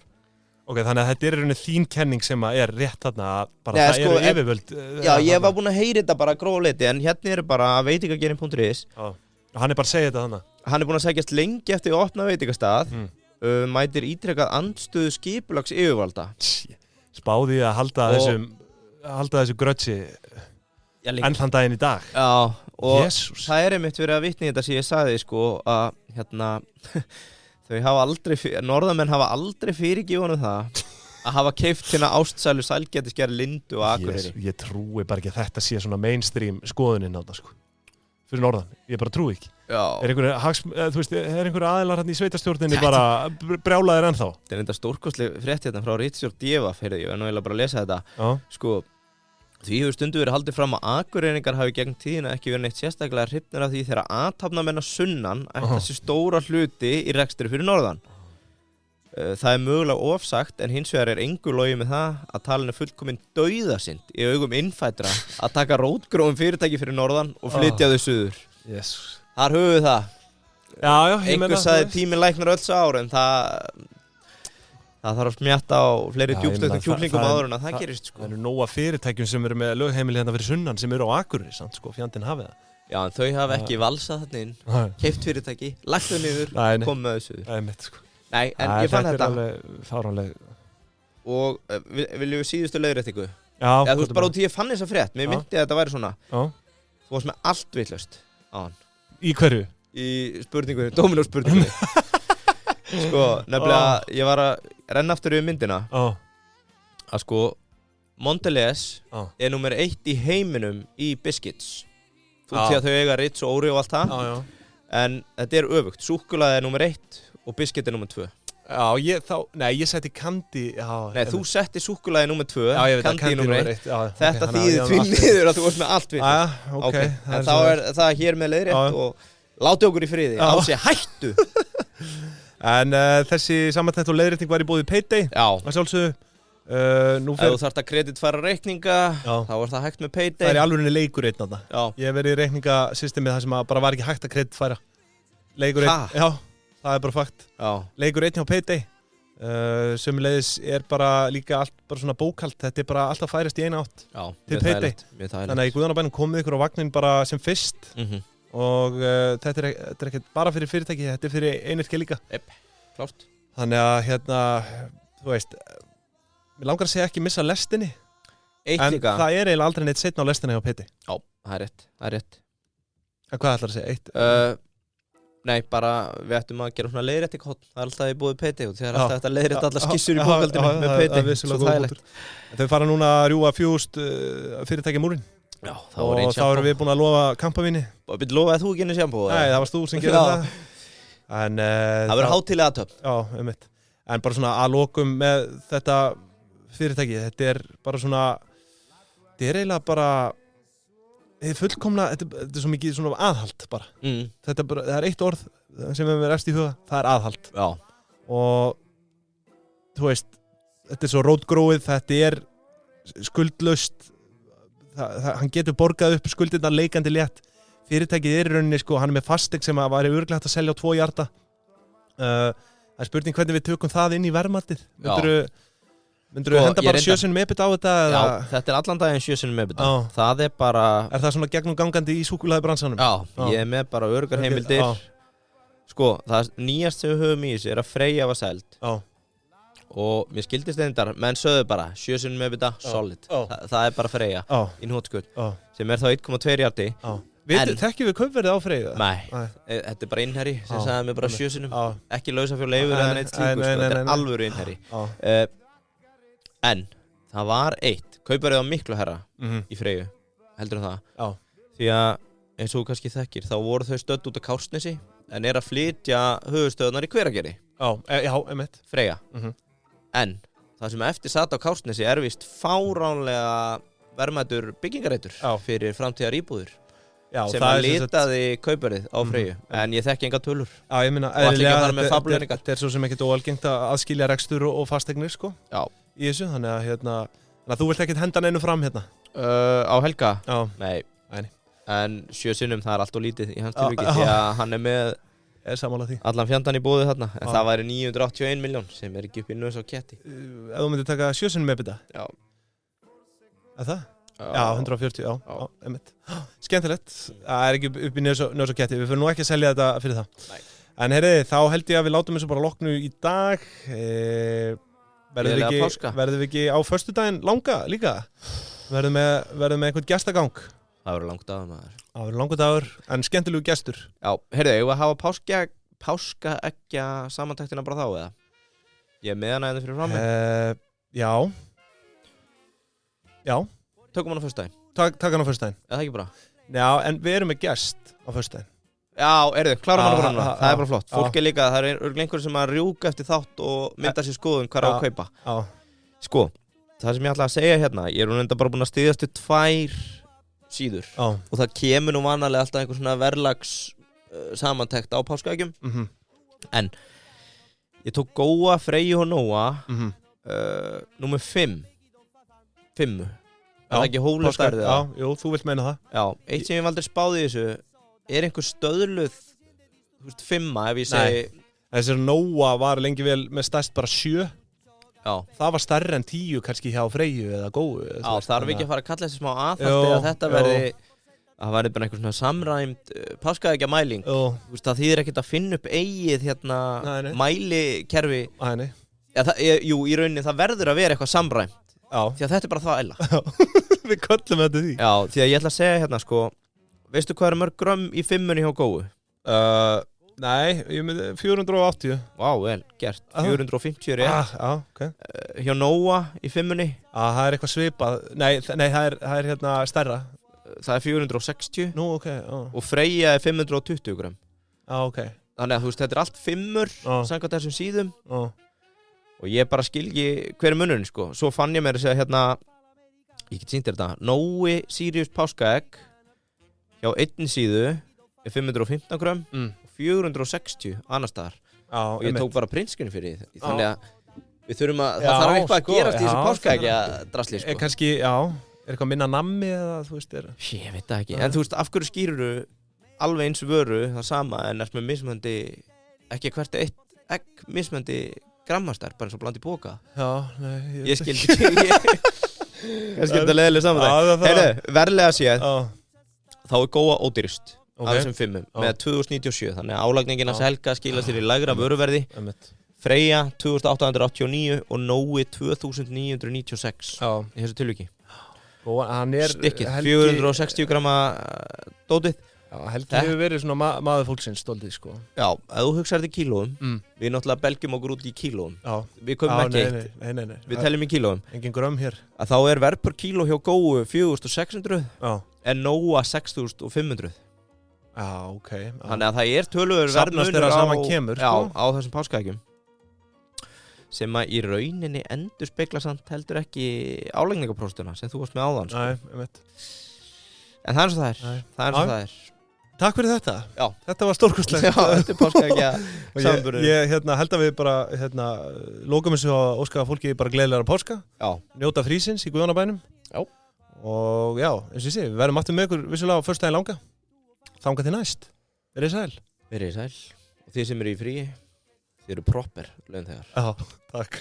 Þannig að þetta rauninni þín kenning sem rétt þarna, bara það eru yfirvöld. Já, ég var búinn að heyra þetta bara grófleiti, en hérna bara veitingagerinn.is. Og hann bara að segja þetta þannig? Hann búinn að segjast lengi eftir að opna veitingastað, mætir ítrekað andstöðu skipulags yfirvalda. Spáði að halda þessu grötsi enn þann daginn í dag. Já, og það einmitt verið að vitni þetta sem ég sagði, að norðamenn hafa aldrei fyrirgefið það að hafa keypt hérna ástsælu sælgætisgerð Lindu og Akureyri. Ég trúi bara ekki að þetta sé svona mainstream skoðunin á það, fyrir norðan. Ég bara trúi ekki. Einhver aðilar hérna í sveitastjórninni bara brjálaðir ennþá? Þetta þetta stórkostleg frétt hérna frá ritstjórn Devaf, ég var nú eiginlega bara að lesa þetta. Því hefur stundu verið haldið fram að Akureyringar hafi gegn tíðina ekki verið neitt sérstaklega hrifnir af því þegar athafnamenn að sunnan ætla sér stóra hluti í rekstri fyrir norðan. Það mögulega ofsagt, en hins vegar engu logi með það að talin fullkomin dauðasynd í augum innfædra að taka rótgróin fyrirtæki fyrir norðan og flytja þau suður. Þar höfum við það. Einhver sagði tíminn læknar öll ár, en það þarf að smjatta á fleiri djúpstöðum kjúklingum áður en að það gerist. Það eru nóga fyrirtækjum sem eru með lögheimili hérna fyrir sunnan sem eru á Akureyri, fjandinn hafið það. Já, en þau hafa ekki valsað þarna inn, keypt fyrirtæki, lagt þau niður, komið með þessu. Nei, en ég fann þetta. Þetta er alveg fáránleg. Og viljum við síðustu leiðréttingu? Já. Þú veist bara út í ég fann þessa frétt, mér myndi að þetta væri svona. Þú varst með allt vitlaust á hann. Í hverju? Í spurningu, Dominó-spurningu. Nefnilega, ég var að renna aftur yfir myndina að Mondelez nummer 1 í heiminum í biscuits. Þú veist að þau eiga Ritz og Oreo og allt það. En þetta öfugt, súkkulaði nummer 1 og biscuit nummer 2. Ég setti kandi. Nei, þú setti súkkulaði nummer 2, kandi nummer 1. Þetta þýðir því niður að þú varst með allt við. En þá það hér með leiðrétt og láti okkur í friði. Á sig hættu. En þessi samantekt og leiðrétting var í boði Payday. Að sjálfsögðu. Ef þú þarft að kreditfæra reikninga, þá það hægt með Payday. Það í alvörinni leikur einn þarna. Ég hef verið í reikningasystemið þar sem bara var ekki hægt að kreditfæra. Leikur einn. Já, það bara fakt. Leikur einn hjá Payday. Sömuleiðis bara líka allt bara svona bókhald. Þetta bara alltaf færist í eina átt til Payday. Þannig að í guðanabænum komið ykkur á vagnin bara sem fyrst. Og þetta ekki bara fyrir fyrirtæki, þetta fyrir einyrkja líka. Klárt. Þannig að þú veist, mér langar að segja ekki missa lestinni. En líka. Það eiginlega aldrei neitt seinna á lestinni hjá Payday. Já, það er rétt. En hvað ætlar að segja? Nei, bara við ættum að gera svona leiðréttinghorn. Það alltaf í búið Payday og þegar alltaf þetta leiðrétta allar skissur í bókaldinu með Payday. Svo þægilegt. Þau fara núna að rjúa 4.000 fyrirtæki múrin. Já, og þá erum við búin að lofa kampavíni. Lofaði þú ekki einu sjampó? Nei, það varst þú sem gerði það. En það verður hátíðlega aðtöfn. Já, einmitt. En bara svona að lokum með þetta fyrirtæki, þetta bara svona, þetta eiginlega bara fullkomna, þetta svo mikið svona aðhald bara. Þetta bara, það eitt orð sem við efst í huga, það aðhald. Já. Og þú veist, þetta svo rótgróið, þetta skuldlaust. Hann getur borgað upp skuldirnar leikandi létt. Fyrirtækið í rauninni, hann með fasteign sem var örugglega hægt að selja á 2 hjarta. Það spurning hvernig við tökum það inn í verðmatið. Myndirðu henda bara 7 sinnum EBITDA á þetta? Já, þetta allan daginn 7 sinnum EBITDA. Það bara... það svona gegnumgangandi í súkkulaðibransanum? Já, ég með bara öruggar heimildir. Það nýjast sem við höfum í þessu að Freyja var seld. Og mér skildist þetta, menn sögðu bara 7 sinnum EBITDA, solid. Það bara Freyja í hnótskuld, sem þá 1,2 hjarti. Þekkjum við kaupverðið á Freyju? Nei, þetta bara innherri sem sagði mér bara 7 sinnum, ekki lausafjárleifur eða neitt slíku, þetta alvöru innherri. En það var kaupverðið á miklu herra í Freyju, heldur það. Því að eins og þú kannski þekkir, þá voru þau stödd út á Kársnesi en að flytja höfuðstöðunar í Hveragerði. Já, einmitt. Freyja. En það sem eftir sat á Kársnesi víst fáránlega verðmætur byggingareitur fyrir framtíðar íbúðir. Já, sem litaði kaupverðið á Freyju, en ég þekki enga tölur. Já, ég meina, þetta svo sem ekkert óalgengt að aðskilja rekstur og fasteignir, í þessu, þannig að Þannig að þú vilt ekkert henda neinu fram hérna? Á Helga? Já. Nei. En 7 sinnum það allt og lítið í hans tilviki því að hann með allan fjandan í bóði þarna. En það væri 981 miljón sem ekki upp í nös á ketti. Ef þú myndir taka 7 sinnum EBITDA? Já. Er það? Já, 140, já, einmitt. Skemmtilegt. Það ekki upp í nös á ketti. Við fyrir nú ekki að selja þetta fyrir það. Nei. En heyriði, þá held ég að við látum þessu bara loknu í dag. Verðum við ekki á föstudaginn langa líka? Verðum með einhvern gestagang? Það verður langur dagur maður. Það verður langur dagur, en skemmtilegu gestur. Já, heyrðu, ég var að hafa páskaeggja samantektina bara þá, eða? Ég með hana fyrir fram mig. Já. Já. Tökum hann á föstudaginn. Takk hann á föstudaginn. Eða það ekki bara? Já, en við erum með gest á föstudaginn. Já, heyrðu, klárum hann á fram. Það er bara flott. Fólk er líka, það er einhver sem að rjúka eftir þátt og mynda sér skoðun hvað á að kaupa. Já. Sko, það sem ég ætla að segja hérna, ég er enda bara búin að styðjast við 2 síður og það kemur nú vanalega alltaf einhver svona verðlags samantekt á páskaeggjum en ég tók Góa, Freyju og Nóa númer 5 er það ekki hóflega stærðið? Já, jú, þú vilt meina það. Já, eitt sem ég aldrei spáði í þessu er einhver stöðluð 5 ef ég segi Þessar Nóa var lengi vel með stærst bara 7. Já. Það var stærri en 10 kannski hjá Freyju eða Góu. Já, þarf ekki að fara að kalla þessi smá aðhaldi að þetta verði bara einhver svona samræmd páskaeggja mæling. Þú veist, það þýðir ekkert að finna upp eigið hérna mælikerfi. Nei. Jú, í rauninni það verður að vera eitthvað samræmt. Já. Því að þetta er bara það eila. Við köllum þetta því. Já, því að ég ætla að segja hérna sko, veistu hvað mörg grömm í 5-unni hjá Góu? Nei, ég myndi 480. Vá, vel gert. 450 er rétt. Okay. Hjá Nóa í 5-unni. Það er eitthvað svipað. Nei, það er hérna stærra. Það er 460. Nú, ok. Og Freyja er 520 grömm. Ok. Þannig að þú veist, þetta er allt 5-ur samkvæmt þessum síðum. Og ég bara skilji hver munurinn, sko. Svo fann ég mér að segja hérna, ég get sýnt þetta, Nói Sirius páskaegg hjá 1 síðu er 515 grömm. 460 annar staðar og ég tók bara prinskunni fyrir því þannig að við þurfum að það þarf eitthvað að gerast í þessu páskaeggja drasli sko. Kannski, er eitthvað minna nammi eða þú veist ég veit það ekki, en þú veist af hverju skýruru alveg eins vöru það sama en er með mismöndi ekki hvert eitt egg mismöndi grammastær bara eins og bland í bóka ég skildi kannski þetta leðilega saman það verðlega séð þá er Góa ódýrust af þessum 5 með 2097 þannig að álagningin að Helga skila sér í lægra vöruverði Freyja 2889 og Nói 2996 í þessu tilviki stikkið 460 gramma dótið Helgi hefur verið svona maður fólksins stoltið sko já, ef þú hugsaðir þetta í kílóum við náttúrulega belgjum okkur út í kílóum við komum ekki eitt við teljum í kílóum engin grömm hér að þá er verð per kíló hjá Góu 4600 en Nóa 6500 Já, ok. Þannig að það er töluverður verðmunur á þessum páskaeggjum sem að í rauninni endur spekla samt heldur ekki álegningapróstuna sem þú varst með áðan sko. Nei, ég veit. En það er eins og það er. Það er eins og það er. Takk fyrir þetta. Já. Þetta var stórkostlegt. Já, þetta er páskaeggja samanburður. Ég held að við bara lókum þessu og óska fólki bara gleðilegra páska. Já. Njóta frísins í Guðjónabænum. Já. Og já, eins og ég sé, við verðum aftur með ykkur vissulega á föstudaginn langa. Þangað til næst. Verið sæl. Verið sæl. Og þið sem eru í fríi, þið eru proper launþegar. Já, takk.